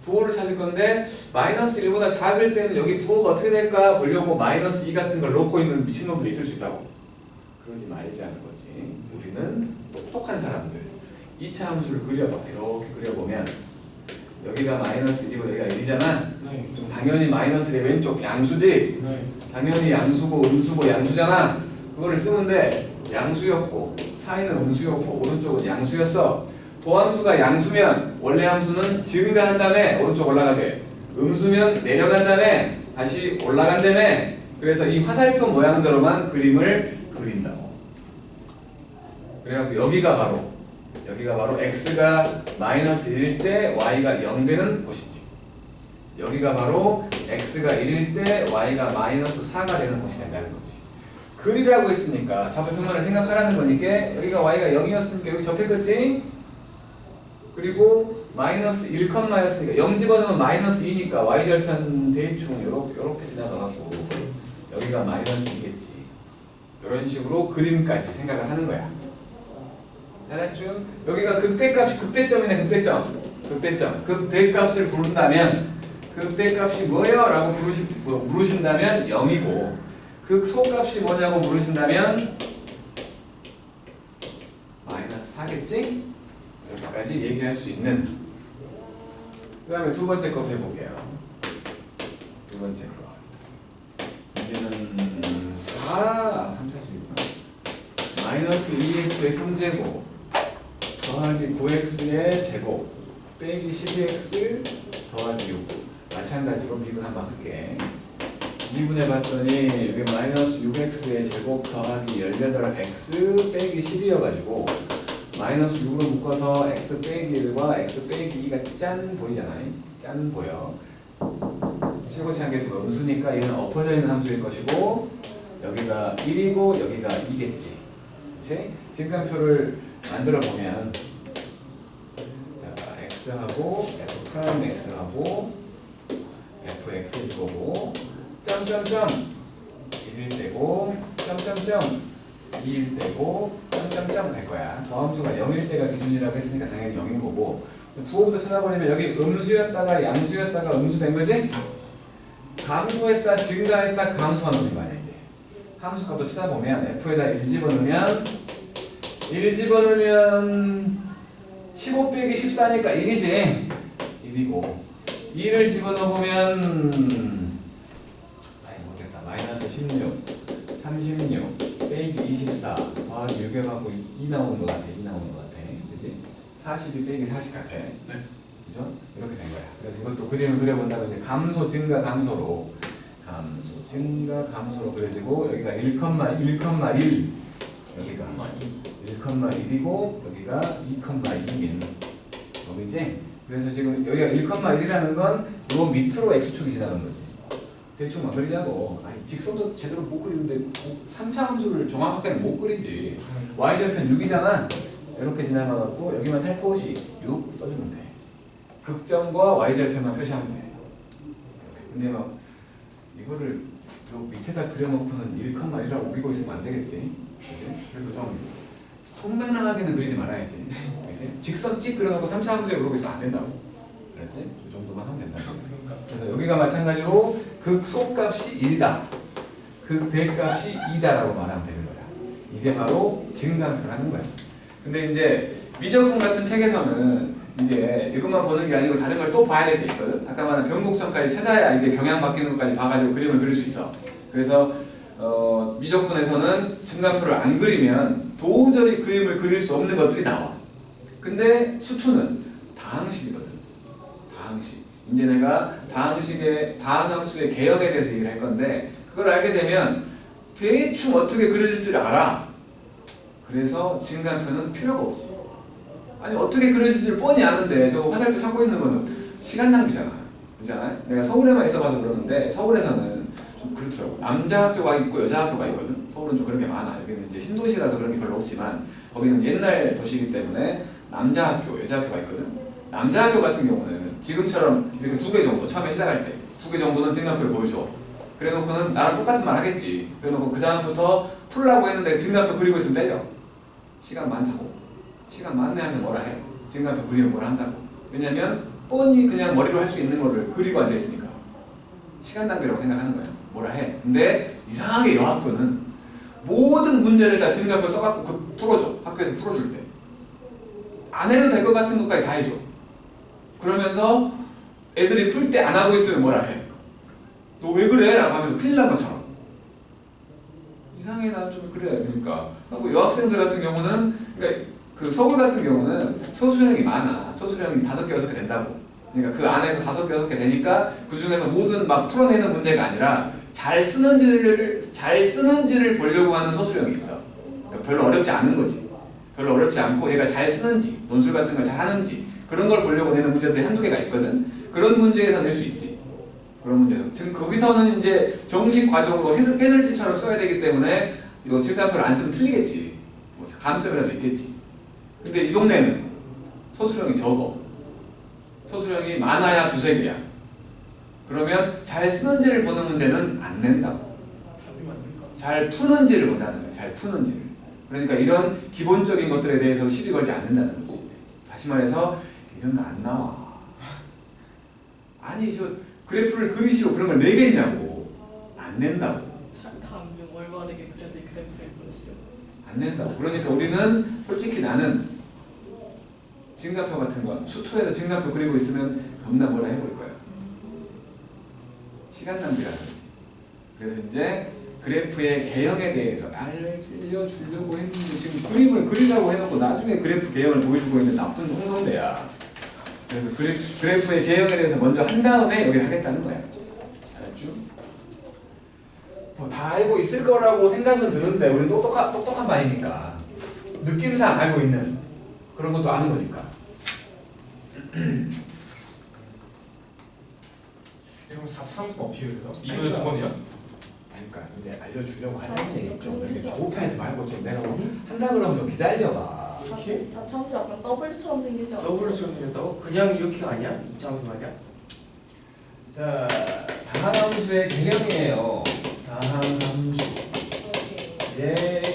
부호를 찾을 건데 마이너스 1보다 작을 때는 여기 부호가 어떻게 될까 보려고 마이너스 2 같은 걸 놓고 있는 미친놈들이 있을 수 있다고. 그러지 말자는 거지. 우리는 똑똑한 사람들. 2차 함수를 그려봐. 이렇게 그려보면 여기가 마이너스 1이고 여기가 1이잖아. 네. 당연히 마이너스 1의 왼쪽 양수지. 네. 당연히 양수고 음수고 양수잖아. 그거를 쓰면 돼. 양수였고 사이는 음수였고 오른쪽은 양수였어. 도함수가 양수면 원래 함수는 증가한 다음에 오른쪽 올라가게. 음수면 내려간 다음에 다시 올라간다며. 그래서 이 화살표 모양대로만 그림을 그린다고. 그래갖고 여기가 바로 x가 마이너스 1일 때 y가 0 되는 곳이지. 여기가 바로 x가 1일 때 y가 마이너스 4가 되는 곳이 된다는 거지. 글이라고 했으니까 좌표 평면을 생각하라는 거니까 여기가 y가 0이었으니까 여기 적혔겠지? 그리고 마이너스 1였으니까 0 집어넣으면 마이너스 2니까 y절편 대충 요렇게 지나가고 여기가 마이너스 2겠지. 이런 식으로 그림까지 생각을 하는 거야. 알았죠? 여기가 극대값이 극대점이네. 극대점. 극대값을 부른다면 극대값이 뭐예요? 라고 물으신다면 0이고 극소값이 뭐냐고 물으신다면 마이너스 4겠지? 여기까지 얘기할 수 있는. 그 다음에 두 번째 거 해볼게요. 두 번째 거. 이제는 3차식이구나. 마이너스 2x의 3제곱 더하기 9x의 제곱 빼기 12x 더하기 6. 마찬가지로 미분 한번 할게. 미분해 봤더니 여기 마이너스 6x의 제곱 더하기 18x 빼기 10이어가지고 마이너스 6으로 묶어서 x 빼기 1과 x 빼기 2가 짠 보이잖아요. 짠 보여. 최고치 한계수가 음수니까 얘는 엎어져 있는 함수일 것이고 여기가 1이고 여기가 2겠지. 그치? 증간표를 만들어 보면 자, x하고 f 프라임 x하고 fx일 거고 점점점 1일 때고 점점점 2일 때고 점점점 갈 거야. 더함수가 0일 때가 기준이라고 했으니까 당연히 0인 거고 부호부터 찾아버리면 여기 음수였다가 양수였다가 음수 된 거지? 감소했다 증가했다 감소한 놈이 말이야. 이제 함수값도 찾아보면 f에다 1 집어넣으면 15 빼기 14니까 1이지. 1이고 2를 집어넣으면 모르겠다. 마이너스 16 36 빼기 24 더하기 6 해갖고 2 나오는 것 같아. 2 나오는 것 같아. 그치? 42 빼기 40 같아. 네. 그죠? 이렇게 된 거야. 그래서 이것도 그림을 그려본다면 이제 감소 증가 감소로 그려지고 여기가 1,1 여기가 1,1이고 여기가 2,2인 여기지? 그래서 지금 여기가 1,1이라는 건 요 밑으로 x축이 지나가는 거지. 대충만 그리냐고. 아니 직선도 제대로 못 그리는데 3차 함수를 정확하게는 못 그리지. y절편 6이잖아. 이렇게 지나가갖고 여기만 살포시 6 써주면 돼. 극점과 y절편만 표시하면 돼. 이렇게. 근데 막 이거를 요 밑에다 그려놓고는 1,1이라고 우기고 있으면 안 되겠지. 그치? 그래서 좀 통백랑하게는 그리지 말아야지. 그치? 직선 찍 그려놓고 3차 함수에 그러고 있으면 안 된다고. 그랬지? 이 정도만 하면 된다. 그래서 여기가 마찬가지로 극소값이 1이다. 극대값이 2다라고 말하면 되는 거야. 이게 바로 증간표라는 거야. 근데 이제 미적분 같은 책에서는 이제 이것만 보는 게 아니고 다른 걸 또 봐야 될 게 있거든. 아까 말한 변곡점까지 찾아야 이게 경향 바뀌는 것까지 봐가지고 그림을 그릴 수 있어. 그래서 미적분에서는 증간표를 안 그리면 도저히 그림을 그릴 수 없는 것들이 나와. 근데 수투는 다항식이거든. 다항식. 이제 내가 다항함수의 개형에 대해서 얘기를 할 건데 그걸 알게 되면 대충 어떻게 그려질 줄 알아. 그래서 증간표는 필요가 없지. 아니 어떻게 그려질지 뻔히 아는데 저거 화살표 찾고 있는 거는 시간 낭비잖아. 그렇잖아요? 내가 서울에만 있어봐서 그러는데 서울에서는 좀 그렇더라고. 남자 학교가 있고 여자 학교가 있거든. 서울은 좀 그런 게 많아. 여기는 이제 신도시라서 그런 게 별로 없지만 거기는 옛날 도시이기 때문에 남자 학교, 여자 학교가 있거든. 남자 학교 같은 경우는 지금처럼 이렇게 2개 정도 처음에 시작할 때 2개 정도는 증가표를 보여줘. 그래놓고는 나랑 똑같은 말 하겠지. 그래놓고 그 다음부터 풀라고 했는데 증가표 그리고 있으면 때려. 시간 많다고. 시간 많네 하면 뭐라 해. 증가표 그리면 뭐라 한다고. 왜냐면 뻔히 그냥 머리로 할 수 있는 거를 그리고 앉아있으니까 시간 낭비라고 생각하는 거야. 뭐라 해. 근데 이상하게 여학교는 모든 문제를 다 증가표 써갖고 풀어줘. 학교에서 풀어줄 때 안 해도 될 것 같은 것까지 다 해줘. 그러면서 애들이 풀 때 안 하고 있으면 뭐라 해. 너 왜 그래? 라고 하면서 큰일 난 것처럼. 이상해. 나 좀 그래. 그러니까 하고 여학생들 같은 경우는 그러니까 그 서울 같은 경우는 소수령이 많아. 소수령이 5개, 6개 된다고. 그러니까 그 안에서 5개, 6개 되니까 그 중에서 모든 막 풀어내는 문제가 아니라 잘 쓰는지를 보려고 하는 소수령이 있어. 그러니까 별로 어렵지 않은 거지. 별로 어렵지 않고 얘가 잘 쓰는지, 논술 같은 걸 잘 하는지 그런 걸 보려고 내는 문제들이 한두 개가 있거든. 그런 문제에서 낼 수 있지. 그런 문제에서. 지금 거기서는 이제 정식 과정으로 해설지처럼 써야 되기 때문에 이거 증가표를 안 쓰면 틀리겠지. 뭐 감점이라도 있겠지. 근데 이 동네는 소수령이 적어. 소수령이 많아야 2-3개야. 그러면 잘 쓰는지를 보는 문제는 안 낸다고. 답이 맞는가? 잘 푸는지를 본다는 거야. 잘 푸는지를. 그러니까 이런 기본적인 것들에 대해서 시비 걸지 않는다는 거지. 다시 말해서 이런 거 안 나와. 아니 저 그래프를 그리시고 그런 걸 내겠냐고. 안 낸다고. 다음 중 올바르게 그려진 그래프를 보시오. 안 낸다고. 그러니까 우리는 솔직히 나는 증가표 같은 건 수투에서 증가표 그리고 있으면 겁나 뭐라 해볼 거야. 시간 낭비라는 거지. 그래서 이제 그래프의 개형에 대해서 알려주려고 했는데 지금 그림을 그리라고 해놓고 나중에 그래프 개형을 보여주고 있는 나쁜 홍성대야. 그래서 그래프의 개형에 대해서 먼저 한 다음에 여기를 하겠다는 거야. 알았죠? 뭐 다 알고 있을 거라고 생각은 드는데 우리는 똑똑한 반이니까 느낌상 알고 있는 그런 것도 아는 거니까. 이러면 4참수 어떻게 그려? 이거는 두 번이야? 그러니까 이제 알려주려고 하는데 좀 이렇게 조급해하지 말고 좀 내가 한다 그러면 좀 기다려봐. 이렇게? 자참수 약간 W처럼 생기지 않아? 더블처럼 생겼다고? 그냥 이렇게가 아니야? 2차함수 말이야? 자, 다항함수의 개형이에요. 다항함수의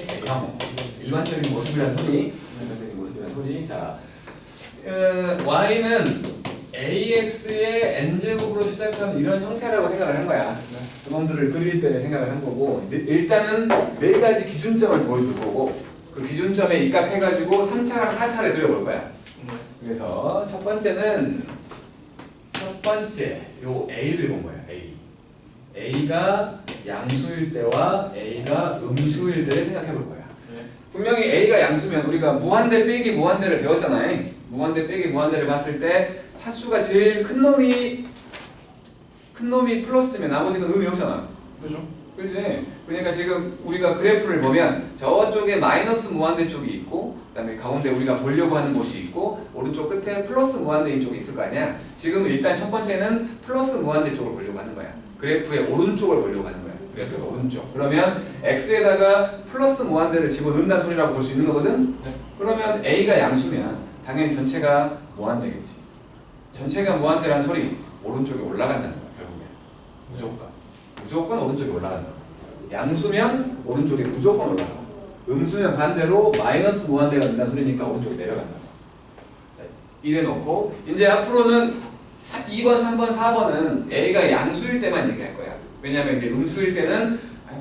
개형. 일반적인 모습이란 소리. 일반적인 모습이란 소리. 자, y는 ax의 n제곱으로 시작하는 이런 형태라고 생각을 한 거야. 그놈들을 그릴 때 생각을 한 거고, 일단은 4가지 기준점을 보여줄 거고, 그 기준점에 입각해가지고 3차랑 4차를 그려볼 거야. 그래서 첫 번째 요 a를 본 거야. a가 양수일 때와 a가 음수일 때를 생각해 볼 거야. 분명히 a가 양수면 우리가 무한대 빼기 무한대를 배웠잖아요. 무한대 빼기 무한대를 봤을 때 차수가 제일 큰 놈이 플러스면 나머지는 의미 없잖아. 그죠? 그지? 그러니까 지금 우리가 그래프를 보면 저쪽에 마이너스 무한대 쪽이 있고 그다음에 가운데 우리가 보려고 하는 곳이 있고 오른쪽 끝에 플러스 무한대인 쪽이 있을 거 아니야. 지금 일단 첫 번째는 플러스 무한대 쪽을 보려고 하는 거야. 그래프의 오른쪽을 보려고 하는 거야. 그래프의 오른쪽. 그러면 x에다가 플러스 무한대를 집어넣는다는 소리라고 볼 수 있는 거거든? 네. 그러면 a가 양수면 당연히 전체가 무한대겠지. 전체가 무한대라는 소리 오른쪽에 올라간다는 거야. 결국에 무조건 오른쪽에 올라간다. 양수면 오른쪽에 무조건 올라가. 음수면 반대로 마이너스 무한대가 된다는 소리니까 오른쪽에 내려간다. 이래 놓고 이제 앞으로는 2번, 3번, 4번은 a가 양수일 때만 얘기할 거야. 왜냐면 이제 음수일 때는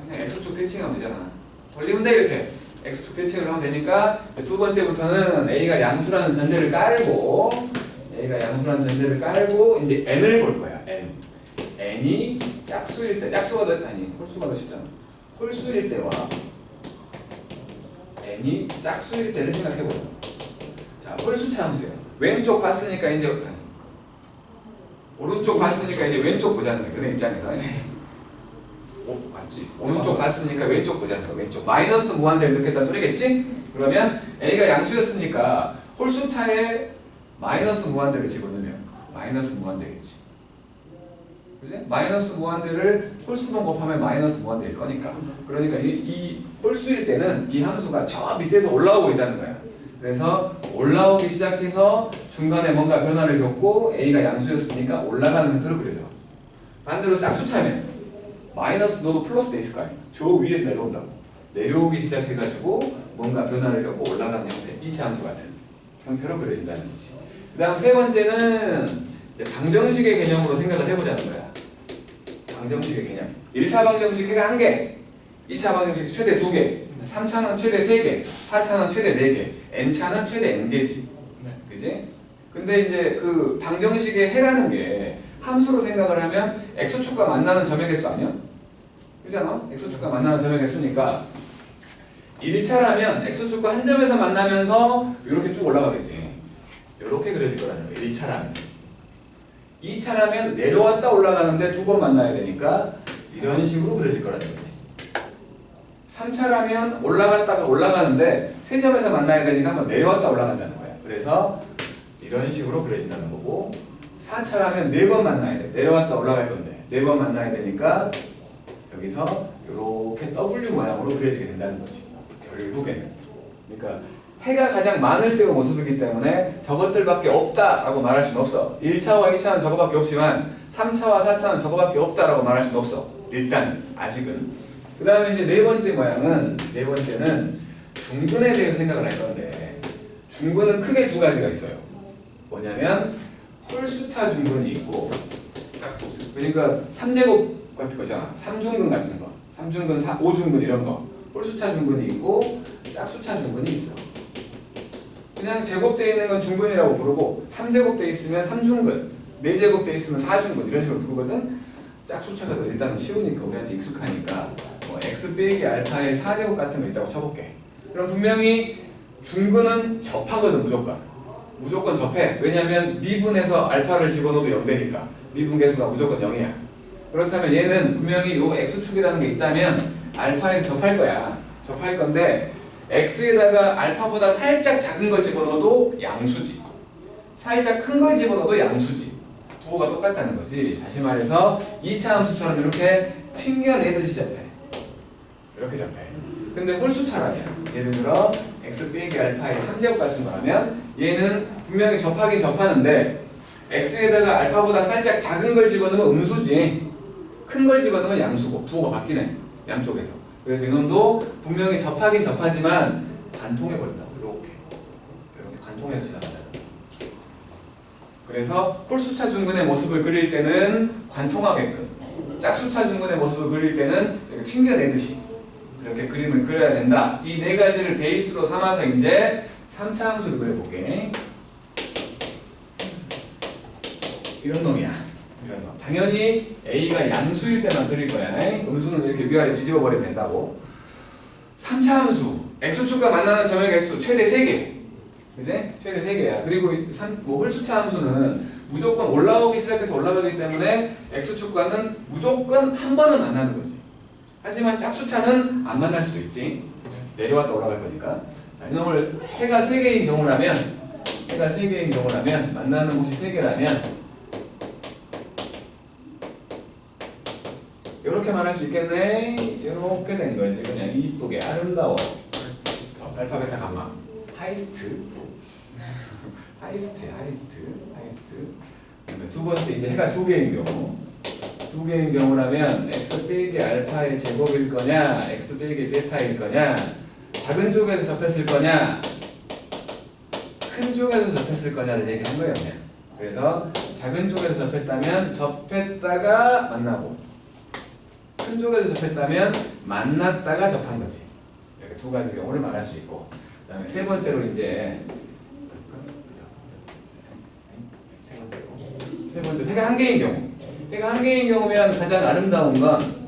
그냥 x축 대칭하면 되잖아. 돌리면 돼 이렇게. x축 대칭을 하면 되니까 두 번째부터는 a가 양수라는 전제를 깔고 이제 n을 볼 거야. n이 짝수일 때, 홀수가 더 쉽잖아. 홀수일 때와 n이 짝수일 때를 생각해보자. 자, 홀수차 함수예요. 왼쪽 봤으니까 이제 오른쪽 봤으니까 이제 왼쪽 보자는 거야. 너네 입장에서. 맞지? 오른쪽 봤으니까 왼쪽 보자는 거야. 왼쪽. 마이너스 무한대를 넣겠다는 소리겠지? 그러면 a가 양수였으니까 홀수차에 마이너스 무한대를 집어넣으면 마이너스 무한대겠지. 그지? 마이너스 무한대를 홀수분 곱하면 마이너스 무한대일 거니까. 그러니까 이 홀수일 때는 이 함수가 저 밑에서 올라오고 있다는 거야. 그래서 올라오기 시작해서 중간에 뭔가 변화를 겪고 A가 양수였으니까 올라가는 형태로 그려져. 반대로 짝수차면 마이너스 넣어도 플러스 돼 있을 거 아니야. 저 위에서 내려온다고. 내려오기 시작해가지고 뭔가 변화를 겪고 올라가는 형태. 이차 함수 같은 형태로 그려진다는 거지. 그 다음 세 번째는 이제 방정식의 개념으로 생각을 해보자는 거야. 방정식의 개념. 1차 방정식 해가 1개, 2차 방정식 최대 2개, 3차는 최대 3개, 4차는 최대 4개, n차는 최대 n개지. 그지? 근데 이제 그 방정식의 해라는 게 함수로 생각을 하면 x축과 만나는 점의 개수 아니야? 그잖아? x축과 만나는 점의 개수니까 1차라면 x축과 한 점에서 만나면서 이렇게 쭉 올라가겠지. 이렇게 그려질 거라는 거야. 1차라면. 2차라면 내려왔다 올라가는데 두 번 만나야 되니까 이런 식으로 그려질 거라는 거지. 3차라면 올라갔다가 올라가는데 세 점에서 만나야 되니까 한번 내려왔다 올라간다는 거야. 그래서 이런 식으로 그려진다는 거고 4차라면 4번 만나야 돼. 내려왔다 올라갈 건데 4번 만나야 되니까 여기서 이렇게 W 모양으로 그려지게 된다는 거지. 결국에는. 그러니까 해가 가장 많을 때의 모습이기 때문에 저것들밖에 없다라고 말할 수는 없어. 1차와 2차는 저거밖에 없지만 3차와 4차는 저거밖에 없다라고 말할 수는 없어. 일단 아직은. 그 다음에 이제 네 번째는 중근에 대해서 생각을 할 건데 중근은 크게 두 가지가 있어요. 뭐냐면 홀수차 중근이 있고 그러니까 3제곱 같은 거잖아. 3중근 같은 거. 3중근, 5중근 이런 거. 홀수차 중근이 있고 짝수차 중근이 있어. 그냥 제곱되어 있는 건 중근이라고 부르고 3제곱되어 있으면 3중근, 4제곱되어 있으면 4중근 이런 식으로 부르거든. 짝수차가 일단은 쉬우니까 우리한테 익숙하니까 뭐 x 빼기 알파의 4제곱 같은 거 있다고 쳐볼게. 그럼 분명히 중근은 접하거든. 무조건 접해. 왜냐면 미분에서 알파를 집어넣어도 0되니까 미분 개수가 무조건 0이야. 그렇다면 얘는 분명히 요 x축이라는 게 있다면 알파에서 접할 거야. 접할 건데 x에다가 알파보다 살짝 작은 걸 집어넣어도 양수지. 살짝 큰 걸 집어넣어도 양수지. 부호가 똑같다는 거지. 다시 말해서 2차 함수처럼 이렇게 튕겨내듯이 접해. 이렇게 접해. 근데 홀수차라면 예를 들어 x 빼기 알파의 3제곱 같은 거라면 얘는 분명히 접하긴 접하는데 x에다가 알파보다 살짝 작은 걸 집어넣으면 음수지. 큰 걸 집어넣으면 양수고 부호가 바뀌네. 양쪽에서. 그래서 이놈도 분명히 접하긴 접하지만 관통해 버린다고. 이렇게 관통해서 지나간다. 그래서 홀수차 중근의 모습을 그릴 때는 관통하게끔, 짝수차 중근의 모습을 그릴 때는 이렇게 튕겨내듯이 그렇게 그림을 그려야 된다. 이 네 가지를 베이스로 삼아서 이제 3차 함수를 그려볼게. 이런 놈이야. 당연히 A가 양수일 때만 그릴 거야. 음수는 이렇게 위아래 뒤집어 버리면 된다고. 3차 함수 x축과 만나는 점의 개수 최대 3개. 그지? 최대 3개야. 그리고 홀수차 함수는 무조건 올라오기 시작해서 올라가기 때문에 x축과는 무조건 한 번은 만나는 거지. 하지만 짝수차는 안 만날 수도 있지. 내려왔다 올라갈 거니까. 자, 이놈을 해가 3개인 경우라면 만나는 곳이 3개라면 이렇게 말할 수 있겠네. 이렇게 된 거지. 그냥 이쁘게 아름다워. 알파베타 감마. 하이스트. 두 번째 이제 해가 2개인 경우. 2개인 경우라면 x 빼기 알파의 제곱일 거냐, x 빼기 베타일 거냐, 작은 쪽에서 접했을 거냐, 큰 쪽에서 접했을 거냐를 얘기한 거예요. 그냥. 그래서 작은 쪽에서 접했다면 접했다가 만나고, 큰 쪽에서 접했다면 만났다가 접한 거지. 이렇게 두 가지 경우를 말할 수 있고, 그다음에 세 번째로 해가 1개인 경우. 해가 1개인 경우면 가장 아름다운 건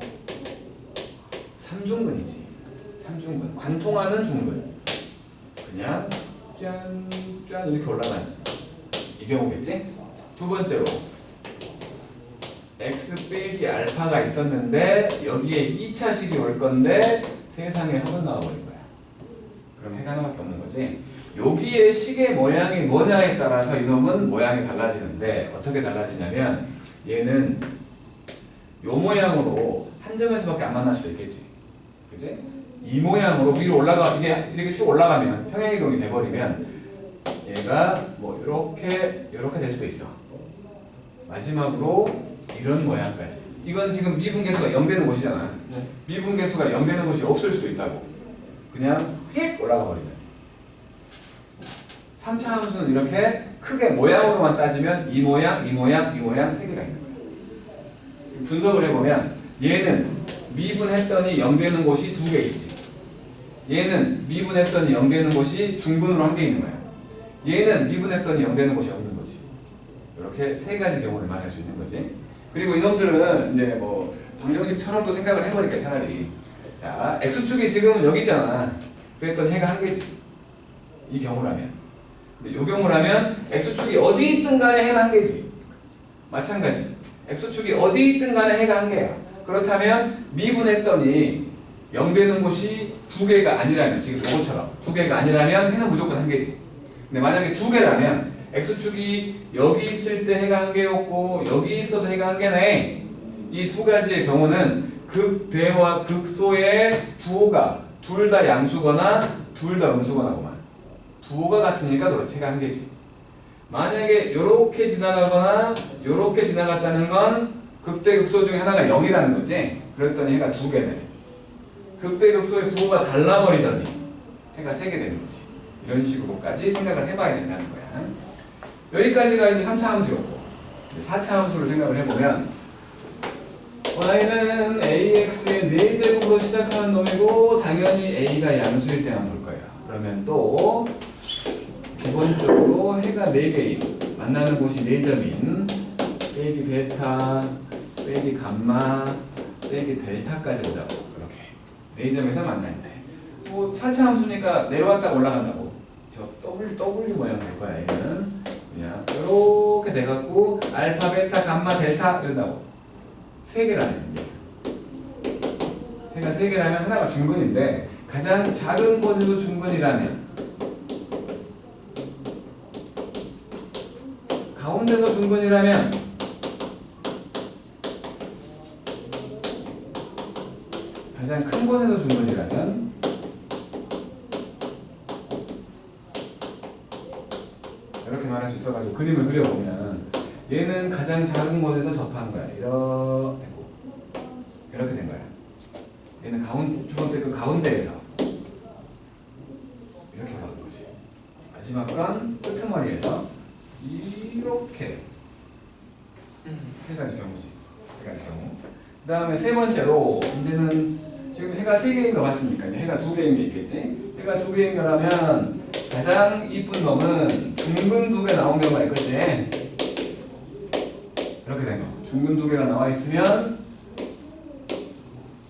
3중근이지. 3중근. 관통하는 중근. 그냥 짠 이렇게 올라가는 이 경우겠지? 두 번째로 x 빼기 알파가 있었는데 여기에 2차식이 올 건데 세상에 한번 나와버린 거야. 그럼 해가 하나밖에 없는 거지. 여기에 식의 모양이 뭐냐에 따라서 이놈은 모양이 달라지는데 어떻게 달라지냐면 얘는 요 모양으로 한 점에서밖에 안 만날 수도 있겠지. 그지? 이 모양으로 위로 올라가 이게 이렇게 쭉 올라가면 평행이동이 돼버리면 얘가 뭐 이렇게 될 수도 있어. 마지막으로 이런 모양까지. 이건 지금 미분계수가 0 되는 곳이잖아. 네. 미분계수가 0 되는 곳이 없을 수도 있다고. 그냥 휙 올라가 버리면. 3차 함수는 이렇게 크게 모양으로만 따지면 이 모양, 이 모양, 이 모양 세 개가 있는 거야. 분석을 해보면 얘는 미분했더니 0 되는 곳이 2개 있지. 얘는 미분했더니 0 되는 곳이 중분으로 1개 있는 거야. 얘는 미분했더니 0 되는 곳이 없는 거지. 이렇게 세 가지 경우를 말할 수 있는 거지. 그리고 이놈들은 이제 뭐 방정식처럼도 생각을 해버릴게 차라리. 자, x축이 지금 여기 있잖아. 그랬더니 해가 1개지. 이 경우라면. 근데 이 경우라면 x축이 어디 있든 간에 해가 1개지. 마찬가지. x축이 어디 있든 간에 해가 1개야. 그렇다면 미분했더니 0 되는 곳이 2개가 아니라면 지금 요거처럼 2개가 아니라면 해는 무조건 1개지. 근데 만약에 2개라면 x축이 여기 있을 때 해가 1개였고 여기 있어도 해가 1개네. 이 두 가지의 경우는 극대와 극소의 부호가 둘 다 양수거나 둘 다 음수거나구만. 부호가 같으니까 그렇지 해가 1개지. 만약에 요렇게 지나가거나 요렇게 지나갔다는 건 극대 극소 중에 하나가 0이라는 거지. 그랬더니 해가 2개네. 극대 극소의 부호가 달라버리더니 해가 3개 되는 거지. 이런 식으로까지 생각을 해봐야 된다는 거야. 여기까지가 이제 3차 함수였고 4차 함수를 생각을 해보면 y는 ax의 4제곱으로 시작하는 놈이고 당연히 a가 양수일 때만 볼 거예요. 그러면 또 기본적으로 해가 4개인 만나는 곳이 4점인 빼기 베타 빼기 감마 빼기 델타까지 오자고. 이렇게 4점에서 만날 때 뭐 4차 함수니까 내려왔다가 올라간다고. 저 W 모양 될 거야. 얘는 그냥 이렇게 돼갖고 알파 베타 감마 델타 이런다고. 3개라는 게. 해가 3개라면 하나가 중근인데 가장 작은 곳에도 중근이라면 가운데서 중근이라면 가장 큰 곳에서 중근이라면 이렇게 말할 수 있어가지고 그림을 그려보면 얘는 가장 작은 곳에서 접한 거야. 이렇게 된 거야. 얘는 주번때 그 가운데에서 이렇게 가는 거지. 마지막 건 끄트머리에서 이렇게 세 가지 경우지. 세 가지 경우. 그 다음에 세 번째로 이제는 지금 해가 3개인 거 봤습니까? 이제 해가 2개인 게 있겠지? 해가 2개인 거라면 가장 이쁜 놈은 중근 2개 나온 경우가 있겠지? 이렇게 된 거. 중근 2개가 나와 있으면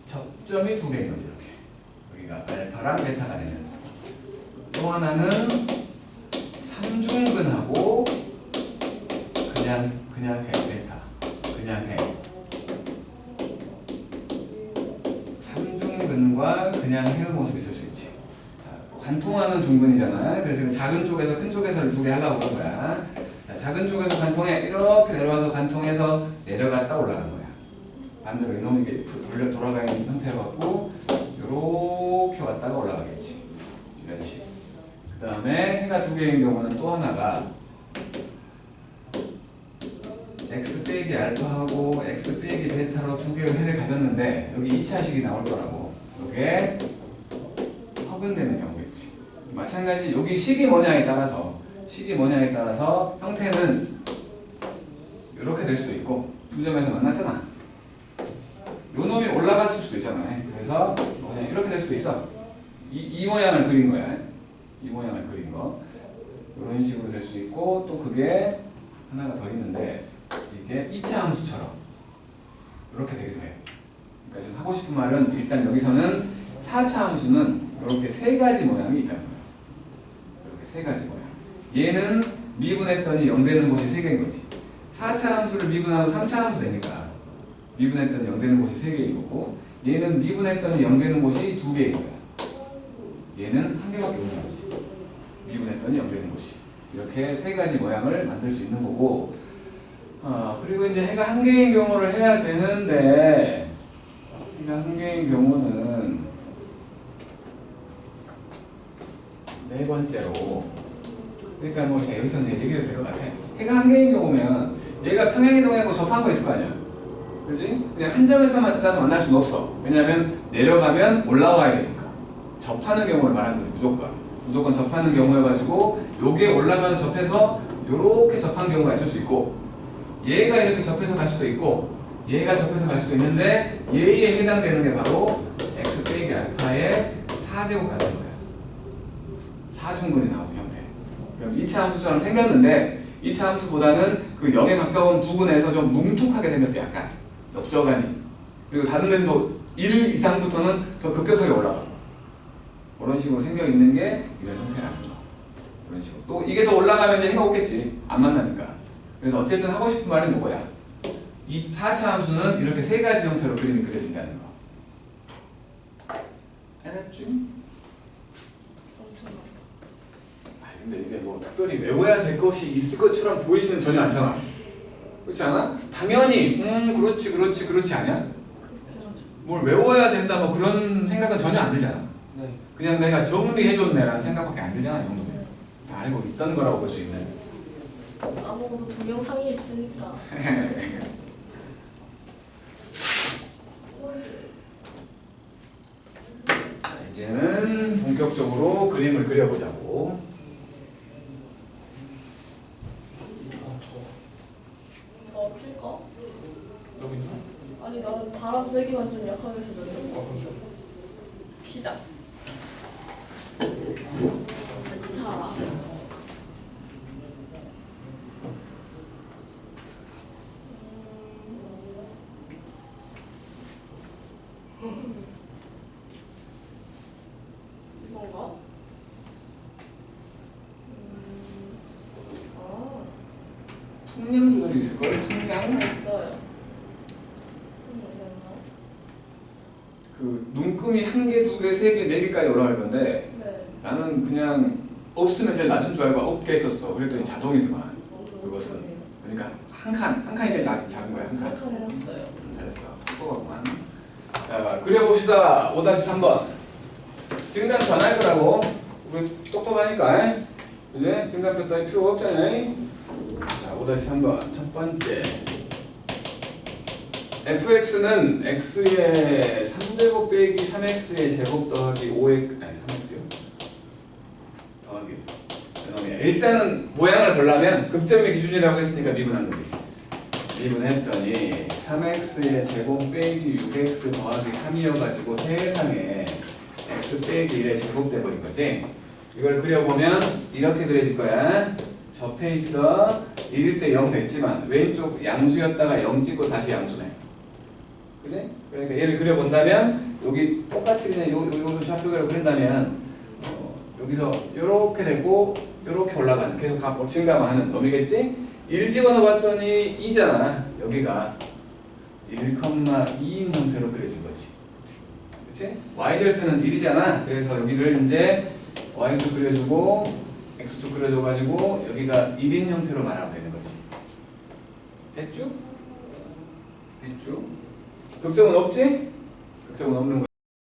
접점이 2개인 거지. 이렇게. 여기가 알파랑 베타가 되는. 또 하나는 3중근하고 그냥 해. 베타. 그냥 해. 3중근과 그냥 해의 모습이 있을 수 있지. 자, 관통하는 중근이잖아. 그래서 작은 쪽에서 큰 쪽에서를 2개 하려고 한 거야. 자, 작은 쪽에서 관통해. 이렇게 내려와서 관통해서 내려갔다 올라간 거야. 반대로 이놈이 이렇게 돌아가 있는 형태로 갖고 이렇게 왔다가 올라가겠지. 이런 식. 그 다음에 해가 2개인 경우는 또 하나가 x 빼기 알파하고 x 빼기 베타로 2개의 해를 가졌는데 여기 2차식이 나올 거라고. 이게 허근되는 경우겠지. 마찬가지 여기 식이 뭐냐에 따라서 형태는 이렇게 될 수도 있고 2점에서 만났잖아. 요 놈이 올라갔을 수도 있잖아요. 그래서 그냥 이렇게 될 수도 있어. 이 모양을 그린 거야. 이 모양을 그린 거. 이런 식으로 될 수 있고 또 그게 하나가 더 있는데 이게 2차 함수처럼 이렇게 되기도 해요. 그러니까 지금 하고 싶은 말은 일단 여기서는 4차 함수는 이렇게 3가지 모양이 있다는 거예요. 이렇게 3가지 모양. 얘는 미분했더니 0 되는 곳이 3개인 거지. 4차 함수를 미분하면 3차 함수 되니까 미분했더니 0 되는 곳이 3개인 거고 얘는 미분했더니 0 되는 곳이 2개인 거야. 얘는 1개밖에 없는 거지. 미분했더니 0 되는 곳이. 이렇게 3가지 모양을 만들 수 있는 거고 그리고 이제 해가 한 개인 경우를 해야 되는데 해가 한 개인 경우는 네 번째로 그러니까 뭐 여기서는 얘기해도 될 것 같아. 해가 한 개인 경우면 얘가 평행이동하고 접한 거 있을 거 아니야. 그지? 그냥 한 점에서만 지나서 만날 수는 없어. 왜냐면 내려가면 올라와야 되니까. 접하는 경우를 말하는 거지 무조건. 무조건 접하는 경우여가지고 요게 올라가서 접해서 요렇게 접한 경우가 있을 수 있고 얘가 이렇게 접해서 갈 수도 있고 얘가 접해서 갈 수도 있는데 얘에 해당되는 게 바로 x 빼기 알파의 4제곱 같은 거야. 4중근이 나오는 형태. 그럼 2차 함수처럼 생겼는데 2차 함수보다는 그 0에 가까운 부분에서 좀 뭉툭하게 생겼어. 약간 넓적하니. 그리고 다른 데는 또 1 이상부터는 더 급격하게 올라가. 그런 식으로 생겨 있는 게 이런 형태라는 거. 그런 식으로. 또 이게 더 올라가면 이제 해가 오겠지. 안 만나니까. 그래서 어쨌든 하고 싶은 말은 뭐야? 이 4차 함수는 이렇게 세 가지 형태로 그림이 그려진다는 거. 해냈지? 근데 이게 뭐 특별히 외워야 될 것이 있을 것처럼 보이지는 전혀 않잖아. 그렇지 않아? 당연히 그렇지 않냐? 뭘 외워야 된다 뭐 그런 생각은 전혀 안 들잖아. 네. 그냥 내가 정리해줬네라는 생각밖에 안 들잖아. 이 정도면 다 알고 있던 거라고 볼 수 있는. 아무것도 동영상이 있으니까. 이제는 본격적으로 그림을 그려보자고. 필까? 여기 있나? 아니 나는 바람 세기만 좀 약하게 쓰면서 그래. 시작. 자. 이건가? 통량 조절이 있을 걸. 통량. 있어요. 그 눈금이 한 개, 두 개, 세 개, 네 개까지 올라갈 건데 네. 나는 그냥 없으면 제일 낮은 줄 알고 없게 했었어. 그랬더니 자동이더만. 그것은. 그러니까 한 칸이 제일 작은 거야. 한 칸. 한 칸 해놨어요. 잘했어. 똑똑하구만. 자, 그려봅시다. 5-3번. 증강 전할 거라고. 우리 똑똑하니까. 그지? 증강 따위 필요 없잖아. 자, 5-3번. 첫 번째. fx는 x의 3제곱 빼기 3x의 제곱 더하기 5x 아니 3x요? 더하기 일단은 모양을 보려면 극점의 기준이라고 했으니까 미분한 거지. 미분했더니 3x의 제곱 빼기 6x 더하기 3이어가지고 세상에 x 빼기 1의 제곱 돼버린 거지. 이걸 그려보면 이렇게 그려질 거야. 접해 있어. 1일 때 0 됐지만 왼쪽 양수였다가 0 찍고 다시 양수네. 그지? 그러니까 얘를 그려본다면 여기 똑같이 그냥 요 좌표를 그린다면 여기서 요렇게 되고 요렇게 올라가는 계속 증가하는 놈이겠지? 1 집어넣어봤더니 2잖아. 여기가 1,2인 형태로 그려진 거지. 그치? y절편은 1이잖아. 그래서 여기를 이제 y축 그려주고 x축 그려줘가지고 여기가 1인 형태로 말하면 되는 거지. 됐죠? 됐죠? 극점은 없지? 극점은 없는 거야.